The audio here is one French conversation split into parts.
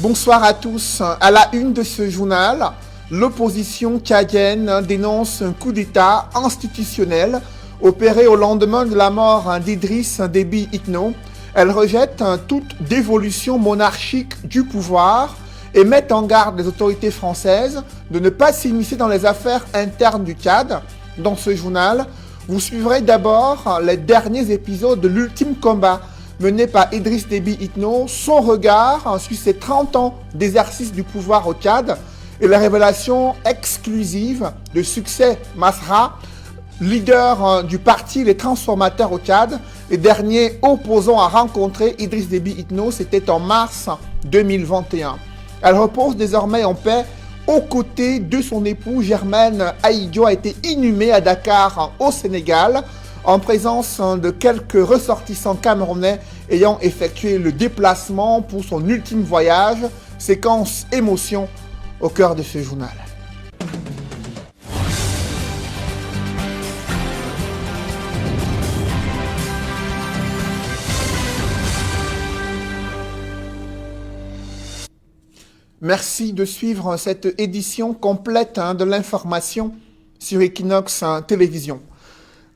Bonsoir à tous. À la une de ce journal, l'opposition tchadienne dénonce un coup d'État institutionnel opéré au lendemain de la mort d'Idriss Déby Itno. Elle rejette toute dévolution monarchique du pouvoir et met en garde les autorités françaises de ne pas s'immiscer dans les affaires internes du Tchad. Dans ce journal, vous suivrez d'abord les derniers épisodes de l'ultime combat mené par Idriss Déby Itno, son regard sur ses 30 ans d'exercice du pouvoir au Tchad et la révélation exclusive de Succès Masra, leader du parti Les Transformateurs au Tchad et dernier opposant à rencontrer Idriss Déby Itno, c'était en mars 2021. Elle repose désormais en paix aux côtés de son époux. Germaine Aïdjo a été inhumée à Dakar au Sénégal en présence de quelques ressortissants camerounais ayant effectué le déplacement pour son ultime voyage. Séquence émotion au cœur de ce journal. Merci de suivre cette édition complète de l'information sur Equinox Télévision.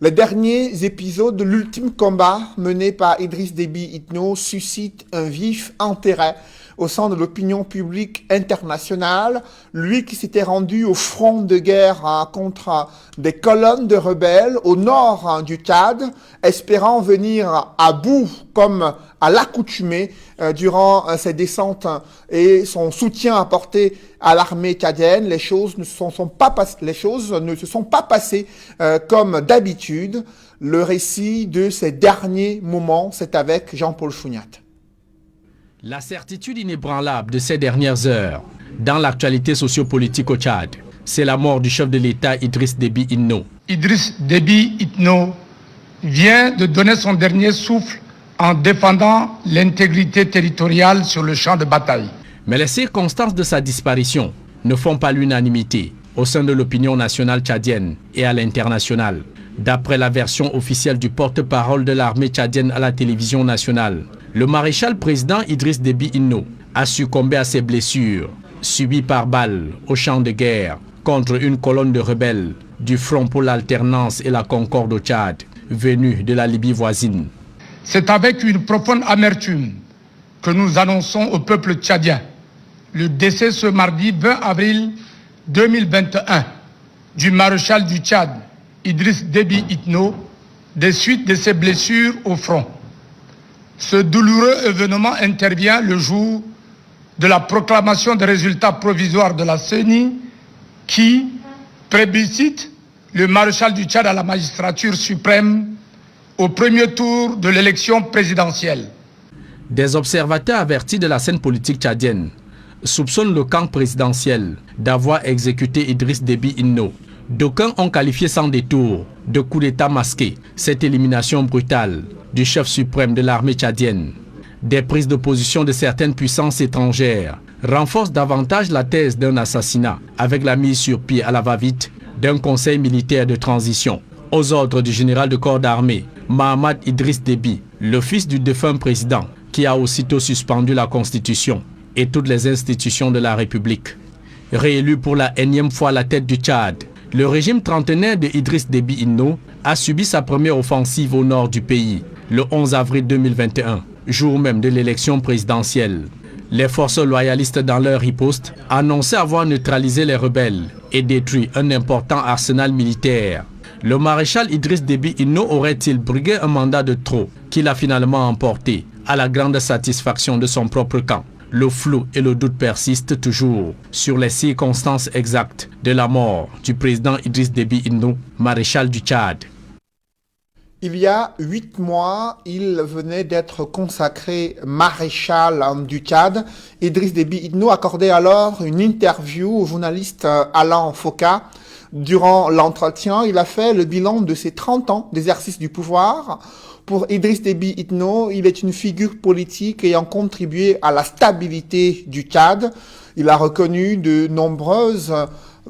Les derniers épisodes de l'ultime combat mené par Idriss Déby Itno suscitent un vif intérêt au sein de l'opinion publique internationale. Lui qui s'était rendu au front de guerre contre des colonnes de rebelles au nord du Tchad, espérant venir à bout comme à l'accoutumée durant ses descentes et son soutien apporté à l'armée tchadienne, les choses ne se sont pas passées comme d'habitude. Le récit de ces derniers moments, c'est avec Jean-Paul Chouniat. La certitude inébranlable de ces dernières heures dans l'actualité sociopolitique au Tchad, c'est la mort du chef de l'État Idriss Déby Itno. Idriss Déby Itno vient de donner son dernier souffle en défendant l'intégrité territoriale sur le champ de bataille. Mais les circonstances de sa disparition ne font pas l'unanimité au sein de l'opinion nationale tchadienne et à l'international. D'après la version officielle du porte-parole de l'armée tchadienne à la télévision nationale, le maréchal président Idriss Déby Itno a succombé à ses blessures subies par balle au champ de guerre contre une colonne de rebelles du Front pour l'alternance et la concorde au Tchad, venue de la Libye voisine. C'est avec une profonde amertume que nous annonçons au peuple tchadien le décès ce mardi 20 avril 2021 du maréchal du Tchad, Idriss Déby Itno, des suites de ses blessures au front. Ce douloureux événement intervient le jour de la proclamation des résultats provisoires de la CENI qui plébiscite le maréchal du Tchad à la magistrature suprême au premier tour de l'élection présidentielle. Des observateurs avertis de la scène politique tchadienne soupçonnent le camp présidentiel d'avoir exécuté Idriss Déby Itno. D'aucuns ont qualifié sans détour de coup d'État masqué cette élimination brutale du chef suprême de l'armée tchadienne. Des prises de position de certaines puissances étrangères renforcent davantage la thèse d'un assassinat avec la mise sur pied à la va-vite d'un conseil militaire de transition aux ordres du général de corps d'armée Mahamad Idriss Déby, le fils du défunt président qui a aussitôt suspendu la Constitution et toutes les institutions de la République. Réélu pour la énième fois à la tête du Tchad, le régime trentenaire de Idriss Déby Itno a subi sa première offensive au nord du pays, le 11 avril 2021, jour même de l'élection présidentielle. Les forces loyalistes dans leur riposte annonçaient avoir neutralisé les rebelles et détruit un important arsenal militaire. Le maréchal Idriss Déby Itno aurait-il brigué un mandat de trop qu'il a finalement emporté à la grande satisfaction de son propre camp? Le flou et le doute persistent toujours sur les circonstances exactes de la mort du président Idriss Déby Itno, maréchal du Tchad. Il y a 8 mois, il venait d'être consacré maréchal du Tchad. Idriss Déby Itno accordait alors une interview au journaliste Alain Foka. Durant l'entretien, il a fait le bilan de ses 30 ans d'exercice du pouvoir. Pour Idriss Déby Itno, il est une figure politique ayant contribué à la stabilité du Tchad. Il a reconnu de nombreuses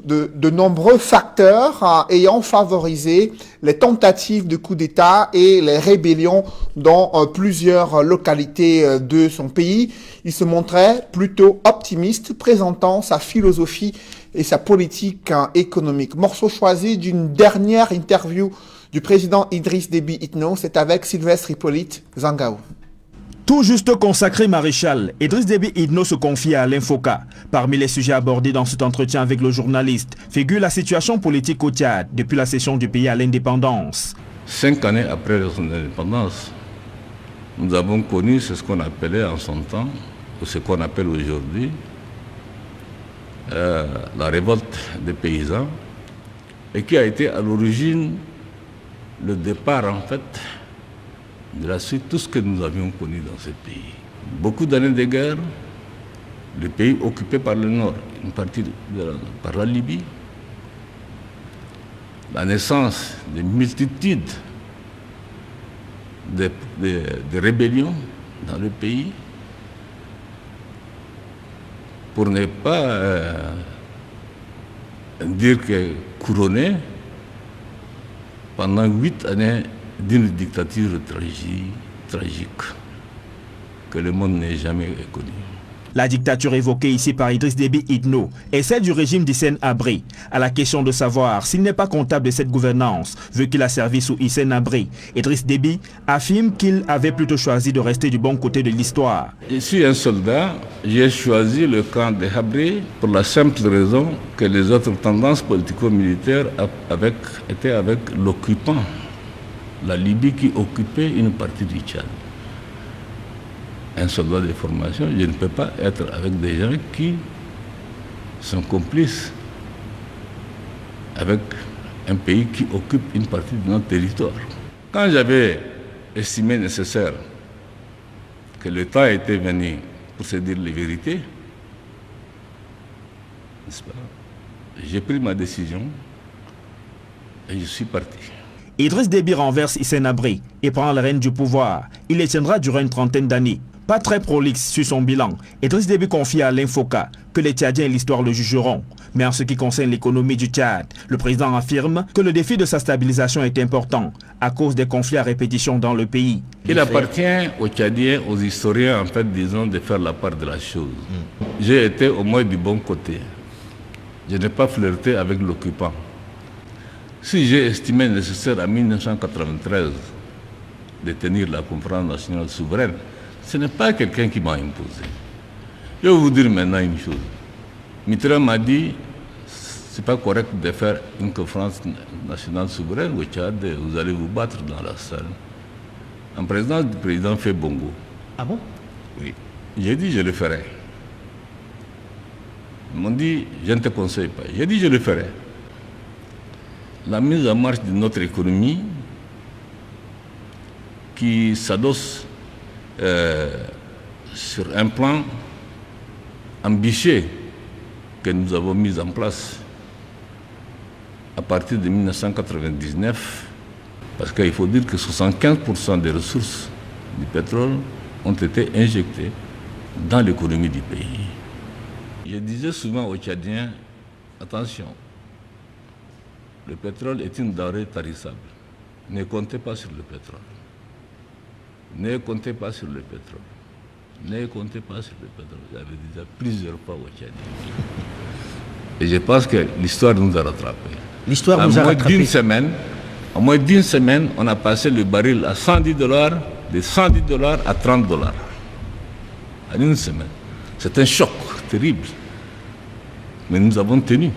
de nombreux facteurs ayant favorisé les tentatives de coup d'État et les rébellions dans plusieurs localités de son pays. Il se montrait plutôt optimiste, présentant sa philosophie et sa politique économique. Morceau choisi d'une dernière interview du président Idriss Déby Itno, c'est avec Sylvestre Hippolyte Zangaou. Tout juste consacré maréchal, Idriss Déby Itno se confie à Alain Foka. Parmi les sujets abordés dans cet entretien avec le journaliste figure la situation politique au Tchad depuis la cession du pays à l'indépendance. 5 années après son indépendance, nous avons connu ce qu'on appelait en son temps, ou ce qu'on appelle aujourd'hui, la révolte des paysans, et qui a été à l'origine le départ en fait de la suite, tout ce que nous avions connu dans ce pays. Beaucoup d'années de guerre, le pays occupé par le Nord, une partie par la Libye, la naissance de multitudes de rébellions dans le pays, pour ne pas dire que couronné pendant 8 années d'une dictature tragique que le monde n'ait jamais connue. La dictature évoquée ici par Idriss Déby Itno est celle du régime d'Hissène Habré. À la question de savoir s'il n'est pas comptable de cette gouvernance, vu qu'il a servi sous Hissène Habré, Idriss Déby affirme qu'il avait plutôt choisi de rester du bon côté de l'histoire. Je suis un soldat, j'ai choisi le camp de Habré pour la simple raison que les autres tendances politico-militaires étaient avec l'occupant, la Libye qui occupait une partie du Tchad. Un soldat de formation, je ne peux pas être avec des gens qui sont complices avec un pays qui occupe une partie de notre territoire. Quand j'avais estimé nécessaire que le temps était venu pour se dire les vérités, n'est-ce pas, j'ai pris ma décision et je suis parti. Idriss Déby renverse Hissène Habré et prend la règne du pouvoir. Il les tiendra durant une trentaine d'années. Pas très prolixe sur son bilan, Idriss Déby confie à Alain Foka que les Tchadiens et l'histoire le jugeront. Mais en ce qui concerne l'économie du Tchad, le président affirme que le défi de sa stabilisation est important à cause des conflits à répétition dans le pays. Il appartient aux Tchadiens, aux historiens, en fait, disons, de faire la part de la chose. J'ai été au moins du bon côté. Je n'ai pas flirté avec l'occupant. Si j'ai estimé nécessaire en 1993 de tenir la conférence nationale souveraine, ce n'est pas quelqu'un qui m'a imposé. Je vais vous dire maintenant une chose. Mitterrand m'a dit, c'est pas correct de faire une conférence nationale souveraine au Tchad, vous allez vous battre dans la salle. En présence du président fait bongo. Ah bon? Oui. J'ai dit, je le ferai. Ils m'ont dit, je ne te conseille pas. J'ai dit, je le ferai. La mise en marche de notre économie qui s'adosse sur un plan ambitieux que nous avons mis en place à partir de 1999, parce qu'il faut dire que 75% des ressources du pétrole ont été injectées dans l'économie du pays. Je disais souvent aux Tchadiens, attention, le pétrole est une denrée tarissable. Ne comptez pas sur le pétrole. Ne comptez pas sur le pétrole. Ne comptez pas sur le pétrole. J'avais dit ça plusieurs fois au Tchad. Et je pense que l'histoire nous a rattrapés. L'histoire nous a rattrapés. En moins d'une semaine, on a passé le baril à $110, de $110 à $30. En une semaine. C'est un choc terrible. Mais nous avons tenu.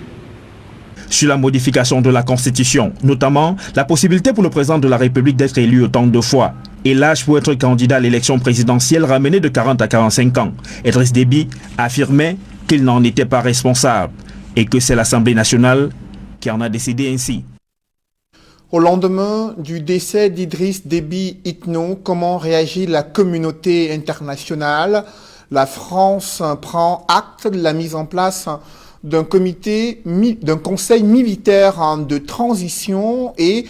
Sur la modification de la Constitution, notamment la possibilité pour le président de la République d'être élu autant de fois et l'âge pour être candidat à l'élection présidentielle ramené de 40 à 45 ans. Idriss Déby affirmait qu'il n'en était pas responsable et que c'est l'Assemblée nationale qui en a décidé ainsi. Au lendemain du décès d'Idriss Déby Itno, comment réagit la communauté internationale? La France prend acte de la mise en place d'un conseil militaire de transition et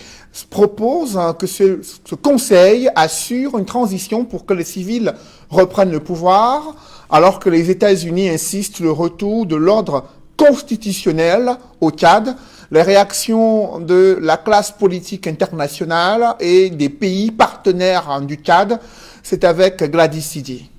propose que ce conseil assure une transition pour que les civils reprennent le pouvoir, alors que les États-Unis insistent le retour de l'ordre constitutionnelle au Tchad. Les réactions de la classe politique internationale et des pays partenaires du Tchad, c'est avec Gladys Sidi.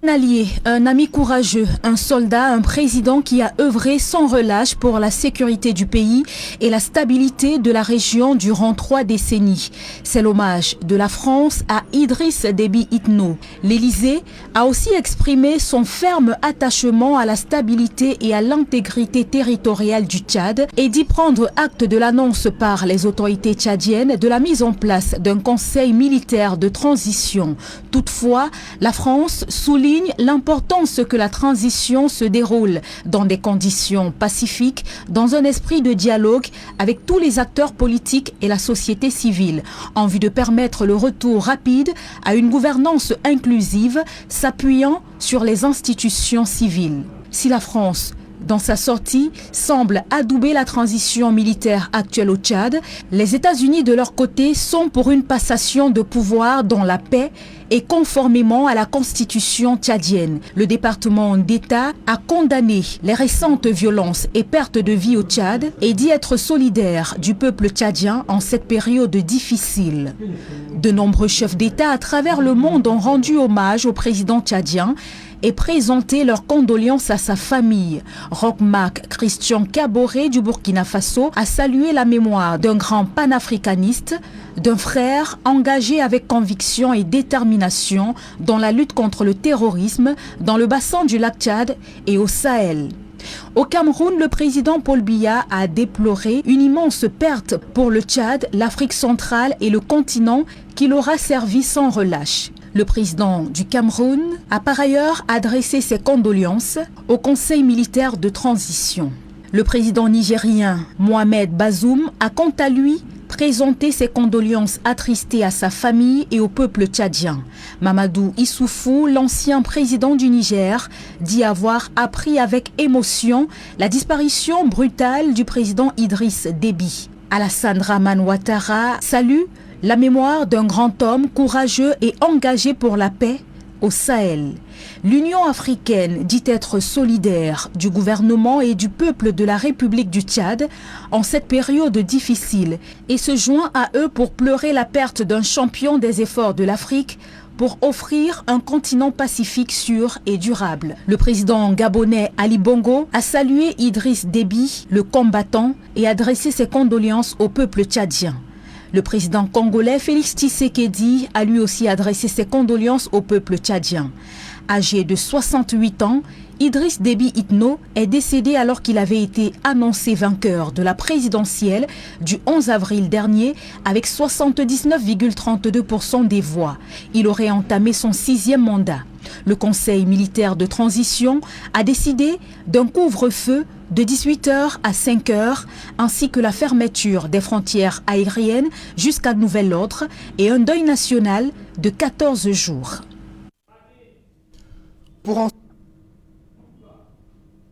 Un allié, un ami courageux, un soldat, un président qui a œuvré sans relâche pour la sécurité du pays et la stabilité de la région durant 3 décennies. C'est l'hommage de la France à Idriss Déby Itno. L'Élysée a aussi exprimé son ferme attachement à la stabilité et à l'intégrité territoriale du Tchad et dit prendre acte de l'annonce par les autorités tchadiennes de la mise en place d'un conseil militaire de transition. Toutefois, la France souligne l'importance que la transition se déroule dans des conditions pacifiques, dans un esprit de dialogue avec tous les acteurs politiques et la société civile, en vue de permettre le retour rapide à une gouvernance inclusive s'appuyant sur les institutions civiles. Si la France, dans sa sortie, semble adouber la transition militaire actuelle au Tchad, les États-Unis de leur côté sont pour une passation de pouvoir dans la paix et conformément à la constitution tchadienne. Le département d'État a condamné les récentes violences et pertes de vie au Tchad et dit être solidaire du peuple tchadien en cette période difficile. De nombreux chefs d'État à travers le monde ont rendu hommage au président tchadien et présenté leurs condoléances à sa famille. Roch-Marc Christian Kaboré du Burkina Faso a salué la mémoire d'un grand panafricaniste, d'un frère engagé avec conviction et détermination dans la lutte contre le terrorisme dans le bassin du lac Tchad et au Sahel. Au Cameroun, le président Paul Biya a déploré une immense perte pour le Tchad, l'Afrique centrale et le continent qu'il aura servi sans relâche. Le président du Cameroun a par ailleurs adressé ses condoléances au Conseil militaire de transition. Le président nigérien Mohamed Bazoum a quant à lui présenté ses condoléances attristées à sa famille et au peuple tchadien. Mamadou Issoufou, l'ancien président du Niger, dit avoir appris avec émotion la disparition brutale du président Idriss Déby. Alassane Dramane Ouattara salue la mémoire d'un grand homme courageux et engagé pour la paix au Sahel. L'Union africaine dit être solidaire du gouvernement et du peuple de la République du Tchad en cette période difficile et se joint à eux pour pleurer la perte d'un champion des efforts de l'Afrique pour offrir un continent pacifique sûr et durable. Le président gabonais Ali Bongo a salué Idriss Déby, le combattant, et adressé ses condoléances au peuple tchadien. Le président congolais Félix Tshisekedi a lui aussi adressé ses condoléances au peuple tchadien. Âgé de 68 ans, Idriss Déby Itno est décédé alors qu'il avait été annoncé vainqueur de la présidentielle du 11 avril dernier avec 79,32% des voix. Il aurait entamé son 6e mandat. Le Conseil militaire de transition a décidé d'un couvre-feu de 18h à 5h, ainsi que la fermeture des frontières aériennes jusqu'à nouvel ordre et un deuil national de 14 jours. Pour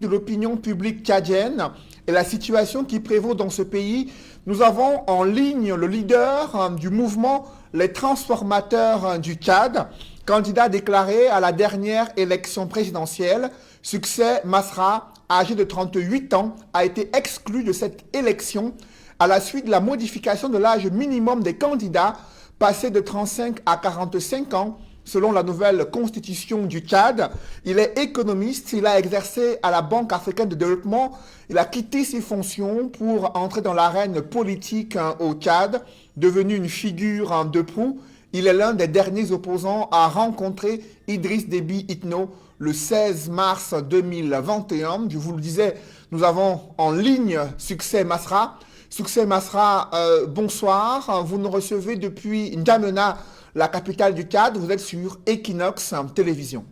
de l'opinion publique tchadienne et la situation qui prévaut dans ce pays, nous avons en ligne le leader du mouvement Les Transformateurs du Tchad, candidat déclaré à la dernière élection présidentielle. Succès Masra, âgé de 38 ans, a été exclu de cette élection à la suite de la modification de l'âge minimum des candidats, passé de 35 à 45 ans, selon la nouvelle constitution du Tchad. Il est économiste, il a exercé à la Banque africaine de développement, il a quitté ses fonctions pour entrer dans l'arène politique au Tchad, devenu une figure de proue. Il est l'un des derniers opposants à rencontrer Idriss Déby Itno le 16 mars 2021. Je vous le disais, nous avons en ligne Succès Masra. Succès Masra, bonsoir. Vous nous recevez depuis N'Djamena, la capitale du Tchad. Vous êtes sur Equinox Télévision.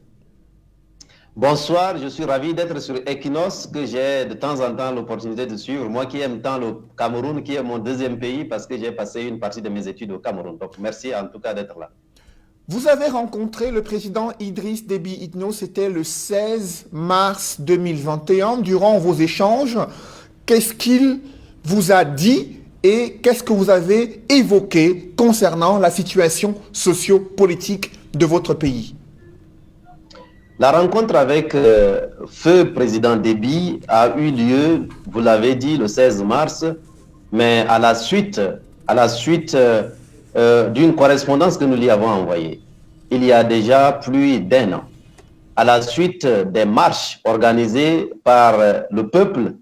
Bonsoir, je suis ravi d'être sur Equinox, que j'ai de temps en temps l'opportunité de suivre. Moi qui aime tant le Cameroun, qui est mon deuxième pays, parce que j'ai passé une partie de mes études au Cameroun. Donc merci en tout cas d'être là. Vous avez rencontré le président Idriss Déby Itno, c'était le 16 mars 2021. Durant vos échanges, qu'est-ce qu'il vous a dit et qu'est-ce que vous avez évoqué concernant la situation socio-politique de votre pays? La rencontre avec feu président Déby a eu lieu, vous l'avez dit, le 16 mars, mais à la suite d'une correspondance que nous lui avons envoyée, il y a déjà plus d'1 an, à la suite des marches organisées par le peuple,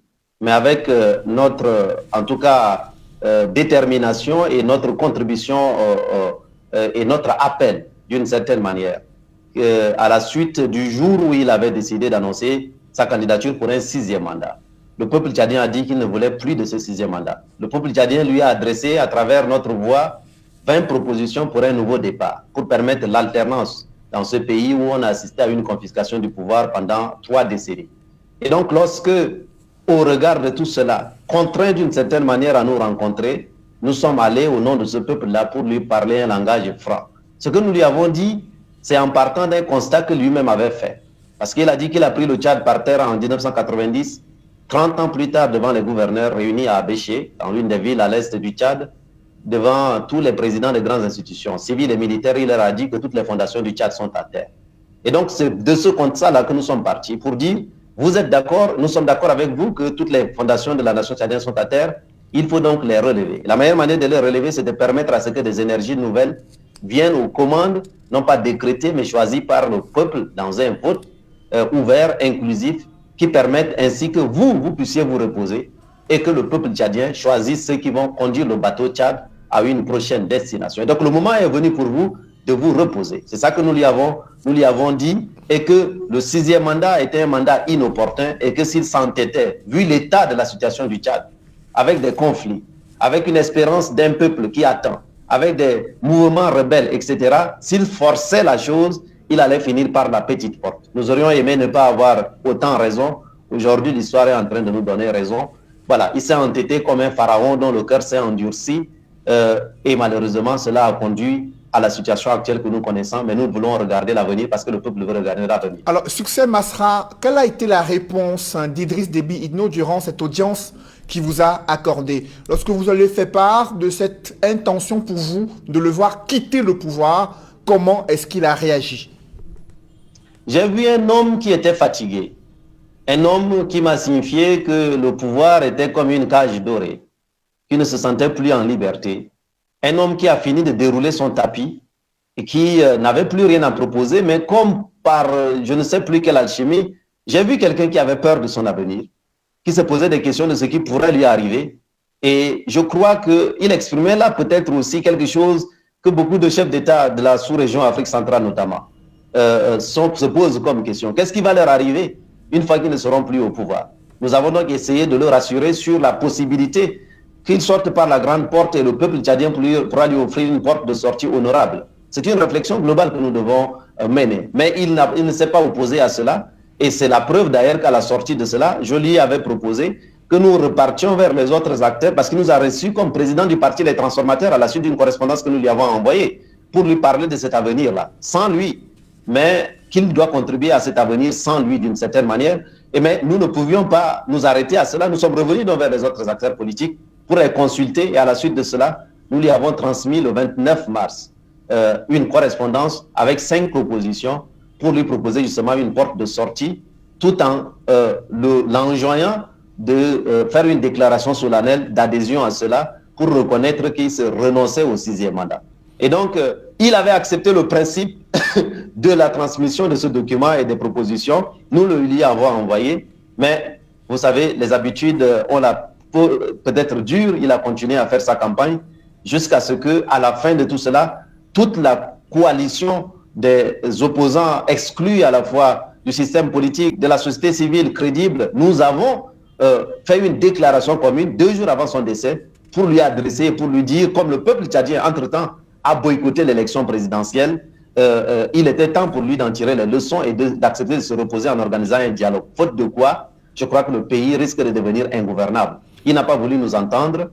mais avec notre, en tout cas, détermination et notre contribution et notre appel, d'une certaine manière, à la suite du jour où il avait décidé d'annoncer sa candidature pour un 6e mandat. Le peuple tchadien a dit qu'il ne voulait plus de ce 6e mandat. Le peuple tchadien lui a adressé, à travers notre voix, 20 propositions pour un nouveau départ, pour permettre l'alternance dans ce pays où on a assisté à une confiscation du pouvoir pendant 3 décennies. Et donc, lorsque, au regard de tout cela, contraint d'une certaine manière à nous rencontrer, nous sommes allés au nom de ce peuple-là pour lui parler un langage franc. Ce que nous lui avons dit, c'est en partant d'un constat que lui-même avait fait. Parce qu'il a dit qu'il a pris le Tchad par terre en 1990, 30 ans plus tard, devant les gouverneurs réunis à Abéché, dans l'une des villes à l'est du Tchad, devant tous les présidents des grandes institutions civiles et militaires, il leur a dit que toutes les fondations du Tchad sont à terre. Et donc, c'est de ce constat-là que nous sommes partis pour dire, vous êtes d'accord, nous sommes d'accord avec vous que toutes les fondations de la nation tchadienne sont à terre, il faut donc les relever. La meilleure manière de les relever, c'est de permettre à ce que des énergies nouvelles viennent aux commandes, non pas décrétées, mais choisies par le peuple dans un vote ouvert, inclusif, qui permettent ainsi que vous puissiez vous reposer et que le peuple tchadien choisisse ceux qui vont conduire le bateau Tchad à une prochaine destination. Et donc le moment est venu pour vous de vous reposer. C'est ça que nous lui avons dit, et que le 6e mandat était un mandat inopportun et que s'il s'entêtait, vu l'état de la situation du Tchad, avec des conflits, avec une espérance d'un peuple qui attend, avec des mouvements rebelles, etc., s'il forçait la chose, il allait finir par la petite porte. Nous aurions aimé ne pas avoir autant raison. Aujourd'hui, l'histoire est en train de nous donner raison. Voilà, il s'est entêté comme un pharaon dont le cœur s'est endurci et malheureusement, cela a conduit à la situation actuelle que nous connaissons, mais nous voulons regarder l'avenir parce que le peuple veut regarder l'avenir. Alors, Succès Masra, quelle a été la réponse d'Idriss Déby Itno durant cette audience qui vous a accordée? Lorsque vous avez fait part de cette intention pour vous de le voir quitter le pouvoir, comment est-ce qu'il a réagi? J'ai vu un homme qui était fatigué, un homme qui m'a signifié que le pouvoir était comme une cage dorée, qui ne se sentait plus en liberté, un homme qui a fini de dérouler son tapis et qui n'avait plus rien à proposer, mais comme par je ne sais plus quelle alchimie, j'ai vu quelqu'un qui avait peur de son avenir, qui se posait des questions de ce qui pourrait lui arriver, et je crois qu'il exprimait là peut-être aussi quelque chose que beaucoup de chefs d'État de la sous-région Afrique centrale notamment se posent comme question. Qu'est-ce qui va leur arriver une fois qu'ils ne seront plus au pouvoir? Nous avons donc essayé de le rassurer sur la possibilité qu'il sorte par la grande porte et le peuple tchadien pourra lui offrir une porte de sortie honorable. C'est une réflexion globale que nous devons mener. Mais il ne s'est pas opposé à cela, et c'est la preuve d'ailleurs qu'à la sortie de cela, je lui avais proposé que nous repartions vers les autres acteurs, parce qu'il nous a reçus comme président du parti Les Transformateurs à la suite d'une correspondance que nous lui avons envoyée pour lui parler de cet avenir-là. Sans lui, mais qu'il doit contribuer à cet avenir sans lui d'une certaine manière. Mais nous ne pouvions pas nous arrêter à cela. Nous sommes revenus donc vers les autres acteurs politiques pour les consulter, et à la suite de cela, nous lui avons transmis le 29 mars une correspondance avec 5 propositions pour lui proposer justement une porte de sortie, tout en l'enjoignant de faire une déclaration solennelle d'adhésion à cela pour reconnaître qu'il se renonçait au 6e mandat. Et donc, il avait accepté le principe de la transmission de ce document et des propositions. Nous le lui avons envoyé, mais vous savez, les habitudes, on l'a peut-être dur, il a continué à faire sa campagne jusqu'à ce que, à la fin de tout cela, toute la coalition des opposants exclus à la fois du système politique, de la société civile crédible, nous avons fait une déclaration commune 2 jours avant son décès pour lui adresser, pour lui dire, comme le peuple tchadien, entre-temps, a boycotté l'élection présidentielle, il était temps pour lui d'en tirer les leçons et d'accepter de se reposer en organisant un dialogue. Faute de quoi, je crois que le pays risque de devenir ingouvernable. Il n'a pas voulu nous entendre.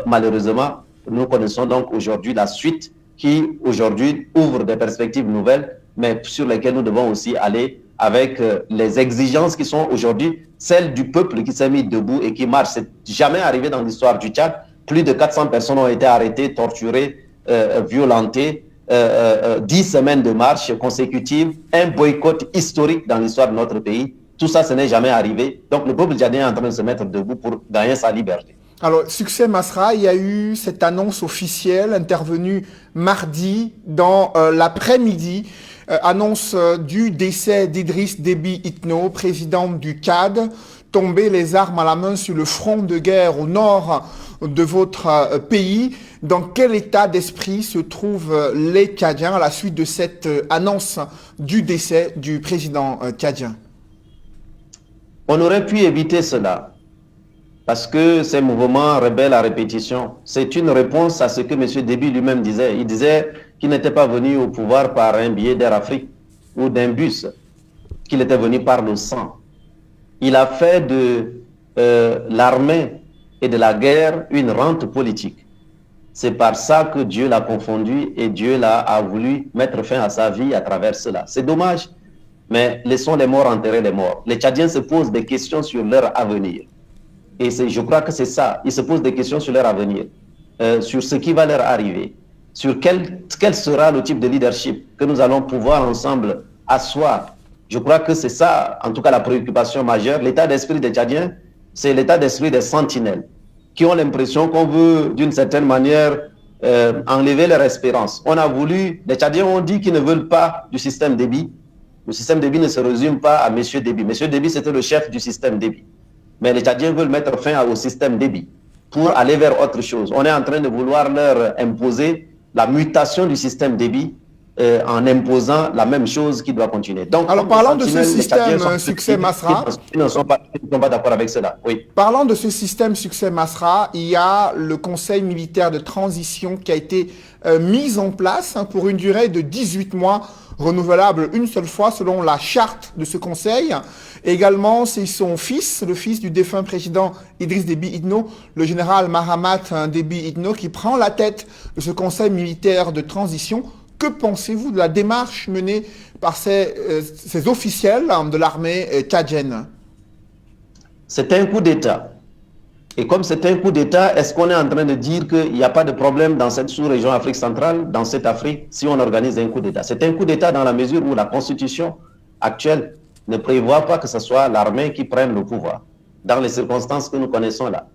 Malheureusement, nous connaissons donc aujourd'hui la suite qui, aujourd'hui, ouvre des perspectives nouvelles, mais sur lesquelles nous devons aussi aller avec les exigences qui sont aujourd'hui celles du peuple qui s'est mis debout et qui marche. C'est jamais arrivé dans l'histoire du Tchad. Plus de 400 personnes ont été arrêtées, torturées, violentées, 10 semaines de marche consécutives, un boycott historique dans l'histoire de notre pays. Tout ça, ce n'est jamais arrivé. Donc le peuple tchadien est en train de se mettre debout pour gagner sa liberté. Alors, Succès Masra, il y a eu cette annonce officielle intervenue mardi dans l'après-midi, annonce du décès d'Idriss Déby Itno, président du Tchad, tombé les armes à la main sur le front de guerre au nord de votre pays. Dans quel état d'esprit se trouvent les Tchadiens à la suite de cette annonce du décès du président tchadien? On aurait pu éviter cela. Parce que ces mouvements rebelles à répétition, c'est une réponse à ce que M. Déby lui-même disait. Il disait qu'il n'était pas venu au pouvoir par un billet d'Air Afrique ou d'un bus, qu'il était venu par le sang. Il a fait de l'armée et de la guerre une rente politique. C'est par ça que Dieu l'a confondu et Dieu a voulu mettre fin à sa vie à travers cela. C'est dommage, mais laissons les morts enterrer les morts. Les Tchadiens se posent des questions sur leur avenir. Et je crois que c'est ça. Ils se posent des questions sur leur avenir, sur ce qui va leur arriver, sur quel sera le type de leadership que nous allons pouvoir ensemble asseoir. Je crois que c'est ça, en tout cas, la préoccupation majeure. L'état d'esprit des Tchadiens, c'est l'état d'esprit des sentinelles, qui ont l'impression qu'on veut, d'une certaine manière, enlever leur espérance. On a voulu, les Tchadiens ont dit qu'ils ne veulent pas du système Déby. Le système Déby ne se résume pas à M. Déby. M. Déby, c'était le chef du système Déby. Mais les Tchadiens veulent mettre fin au système Déby pour aller vers autre chose. On est en train de vouloir leur imposer la mutation du système Déby en imposant la même chose qui doit continuer. Donc, alors, parlant de ce système Succès Masra, ils ne sont pas d'accord avec cela. Oui. Parlant de ce système Succès Masra, il y a le Conseil militaire de transition qui a été mis en place pour une durée de 18 mois, renouvelable une seule fois selon la charte de ce conseil. Également, c'est son fils, le fils du défunt président Idriss Déby Itno, le général Mahamat Déby Itno, qui prend la tête de ce conseil militaire de transition. Que pensez-vous de la démarche menée par ces officiels de l'armée tchadienne? C'est un coup d'État. Et comme c'est un coup d'État, est-ce qu'on est en train de dire qu'il n'y a pas de problème dans cette sous-région Afrique centrale, dans cette Afrique, si on organise un coup d'État? C'est un coup d'État dans la mesure où la constitution actuelle ne prévoit pas que ce soit l'armée qui prenne le pouvoir, dans les circonstances que nous connaissons là.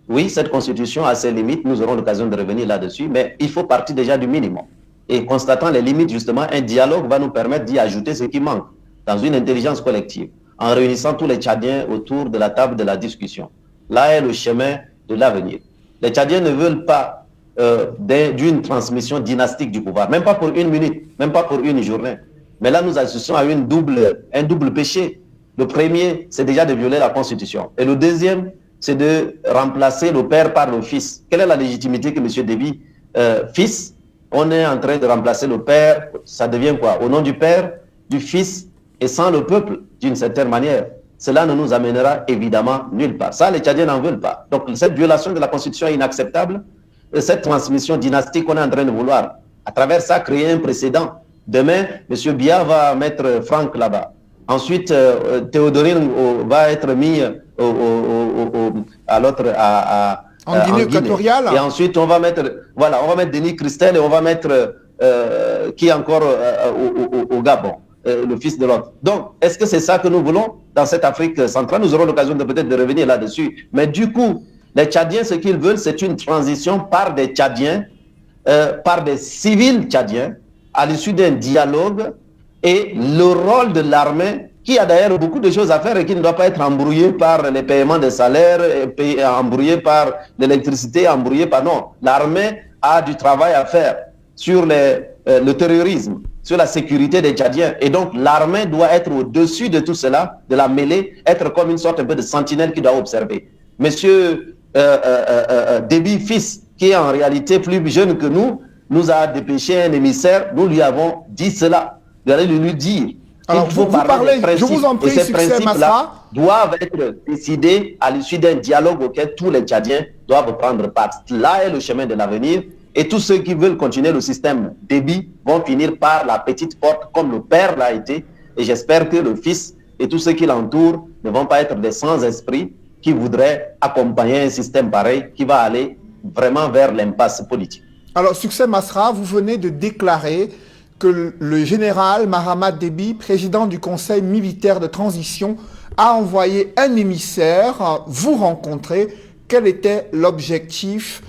Oui, cette constitution a ses limites, nous aurons l'occasion de revenir là-dessus, mais il faut partir déjà du minimum. Et constatant les limites, justement, un dialogue va nous permettre d'y ajouter ce qui manque, dans une intelligence collective, en réunissant tous les Tchadiens autour de la table de la discussion. Là est le chemin de l'avenir. Les Tchadiens ne veulent pas d'une transmission dynastique du pouvoir, même pas pour une minute, même pas pour une journée. Mais là, nous assistons à un double péché. Le premier, c'est déjà de violer la Constitution. Et le deuxième, c'est de remplacer le père par le fils. Quelle est la légitimité que M. Déby, fils, on est en train de remplacer le père, ça devient quoi? Au nom du père, du fils et sans le peuple, d'une certaine manière. Cela ne nous amènera évidemment nulle part. Ça, les Tchadiens n'en veulent pas. Donc, cette violation de la Constitution est inacceptable. Cette transmission dynastique qu'on est en train de vouloir, à travers ça, créer un précédent. Demain, M. Biya va mettre Franck là-bas. Ensuite, Théodorine va être mis en Guinée équatoriale. Et ensuite, on va mettre Denis Christel et on va mettre qui encore au Gabon, le fils de l'autre. Donc, est-ce que c'est ça que nous voulons dans cette Afrique centrale? Nous aurons l'occasion de peut-être de revenir là-dessus. Mais du coup, les Tchadiens, ce qu'ils veulent, c'est une transition par des Tchadiens, par des civils tchadiens, à l'issue d'un dialogue, et le rôle de l'armée, qui a d'ailleurs beaucoup de choses à faire et qui ne doit pas être embrouillé par les paiements des salaires, embrouillé par l'électricité, embrouillé par... Non, l'armée a du travail à faire sur le terrorisme, sur la sécurité des Tchadiens. Et donc, l'armée doit être au-dessus de tout cela, de la mêlée, être comme une sorte un peu de sentinelle qui doit observer. Monsieur Déby, fils, qui est en réalité plus jeune que nous a dépêché un émissaire, nous lui avons dit cela. Nous allons lui dire. Alors, vous parlez, je vous en prie, Succès Masra, doivent être décidés à l'issue d'un dialogue auquel tous les Tchadiens doivent prendre part. Là est le chemin de l'avenir. Et tous ceux qui veulent continuer le système Déby vont finir par la petite porte, comme le père l'a été. Et j'espère que le fils et tous ceux qui l'entourent ne vont pas être des sans-esprits qui voudraient accompagner un système pareil qui va aller vraiment vers l'impasse politique. Alors, Succès Masra, vous venez de déclarer que le général Mahamat Déby, président du Conseil militaire de transition, a envoyé un émissaire vous rencontrer. Quel était l'objectif,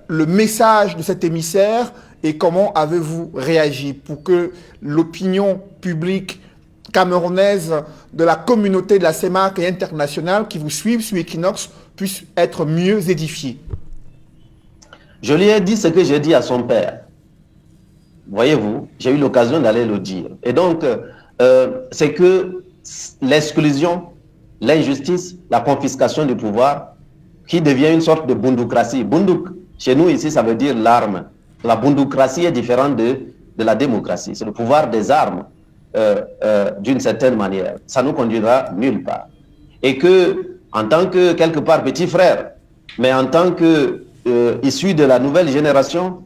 le message de cet émissaire et comment avez-vous réagi pour que l'opinion publique camerounaise, de la communauté de la CEMAC et internationale qui vous suivent sur Equinox puisse être mieux édifiée? Je lui ai dit ce que j'ai dit à son père. Voyez-vous, j'ai eu l'occasion d'aller le dire. Et donc, c'est que l'exclusion, l'injustice, la confiscation du pouvoir, qui devient une sorte de bundukrasi. Bunduk, chez nous ici, ça veut dire l'arme. La bundukrasi est différente de la démocratie. C'est le pouvoir des armes, d'une certaine manière. Ça nous conduira nulle part. Et que, en tant que, quelque part, petit frère, mais en tant que issu de la nouvelle génération,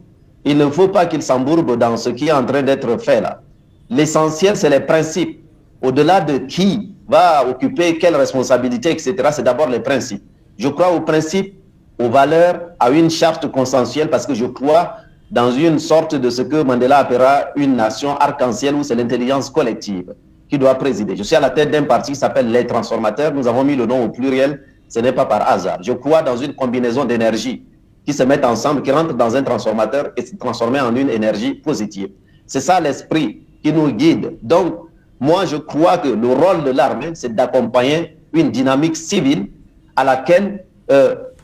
il ne faut pas qu'il s'embourbe dans ce qui est en train d'être fait là. L'essentiel, c'est les principes. Au-delà de qui va occuper quelle responsabilité, etc., c'est d'abord les principes. Je crois aux principes, aux valeurs, à une charte consensuelle, parce que je crois dans une sorte de ce que Mandela appellera une nation arc-en-ciel, où c'est l'intelligence collective qui doit présider. Je suis à la tête d'un parti qui s'appelle les transformateurs. Nous avons mis le nom au pluriel. Ce n'est pas par hasard. Je crois dans une combinaison d'énergie qui se mettent ensemble, qui rentrent dans un transformateur et se transformer en une énergie positive. C'est ça l'esprit qui nous guide. Donc, moi, je crois que le rôle de l'armée, c'est d'accompagner une dynamique civile à laquelle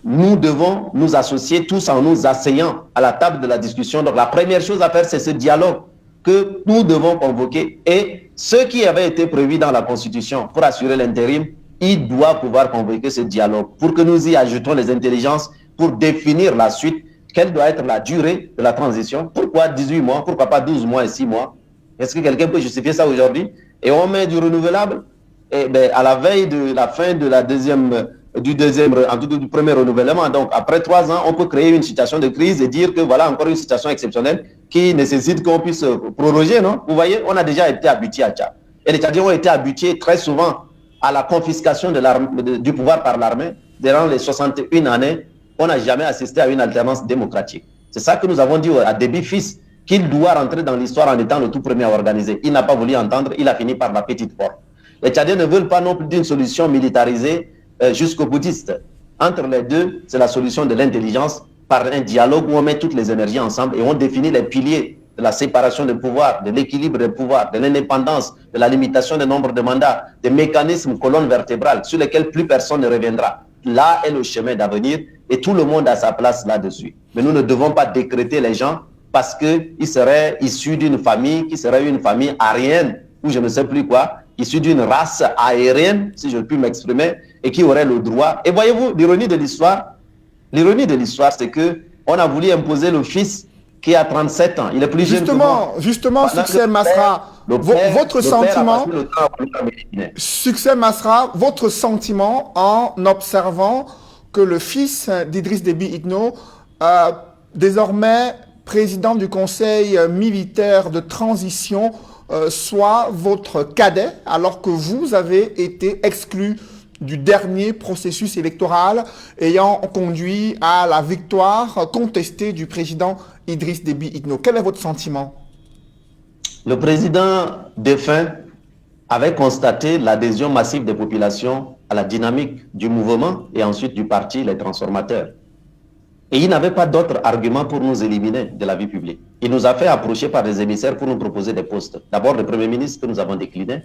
nous devons nous associer tous en nous asseyant à la table de la discussion. Donc, la première chose à faire, c'est ce dialogue que nous devons convoquer. Et ce qui avait été prévu dans la Constitution pour assurer l'intérim, il doit pouvoir convoquer ce dialogue pour que nous y ajoutons les intelligences pour définir la suite. Quelle doit être la durée de la transition? Pourquoi 18 mois? Pourquoi pas 12 mois et 6 mois? Est-ce que quelqu'un peut justifier ça aujourd'hui? Et on met du renouvelable. Et ben, à la veille de la fin de la du premier renouvellement, donc après 3 ans, on peut créer une situation de crise et dire que voilà encore une situation exceptionnelle qui nécessite qu'on puisse proroger, non? Vous voyez, on a déjà été habitué à ça. Et les Tchadiens ont été habitués très souvent à la confiscation du pouvoir par l'armée. Durant les 61 années, on n'a jamais assisté à une alternance démocratique. C'est ça que nous avons dit à Déby fils, qu'il doit rentrer dans l'histoire en étant le tout premier à organiser. Il n'a pas voulu entendre, il a fini par la petite porte. Les Tchadiens ne veulent pas non plus d'une solution militarisée jusqu'au boutiste. Entre les deux, c'est la solution de l'intelligence par un dialogue où on met toutes les énergies ensemble et on définit les piliers de la séparation des pouvoirs, de l'équilibre des pouvoirs, de l'indépendance, de la limitation du nombre de mandats, des mécanismes colonnes vertébrales sur lesquels plus personne ne reviendra. Là est le chemin d'avenir et tout le monde a sa place là-dessus. Mais nous ne devons pas décréter les gens parce qu'ils seraient issus d'une famille qui serait une famille aryenne ou je ne sais plus quoi, issus d'une race aérienne, si je puis m'exprimer, et qui aurait le droit. Et voyez-vous, l'ironie de l'histoire, c'est que on a voulu imposer le fils qui a 37 ans. Il est plus jeune que moi. Justement, Succès Masra, votre sentiment, Succès Masra, votre sentiment en observant que le fils d'Idriss Déby Itno, désormais président du Conseil militaire de transition, soit votre cadet, alors que vous avez été exclu du dernier processus électoral ayant conduit à la victoire contestée du président Idriss Déby Itno. Quel est votre sentiment? Le président défunt avait constaté l'adhésion massive des populations à la dynamique du mouvement et ensuite du parti Les Transformateurs. Et il n'avait pas d'autre argument pour nous éliminer de la vie publique. Il nous a fait approcher par des émissaires pour nous proposer des postes. D'abord le Premier ministre que nous avons décliné,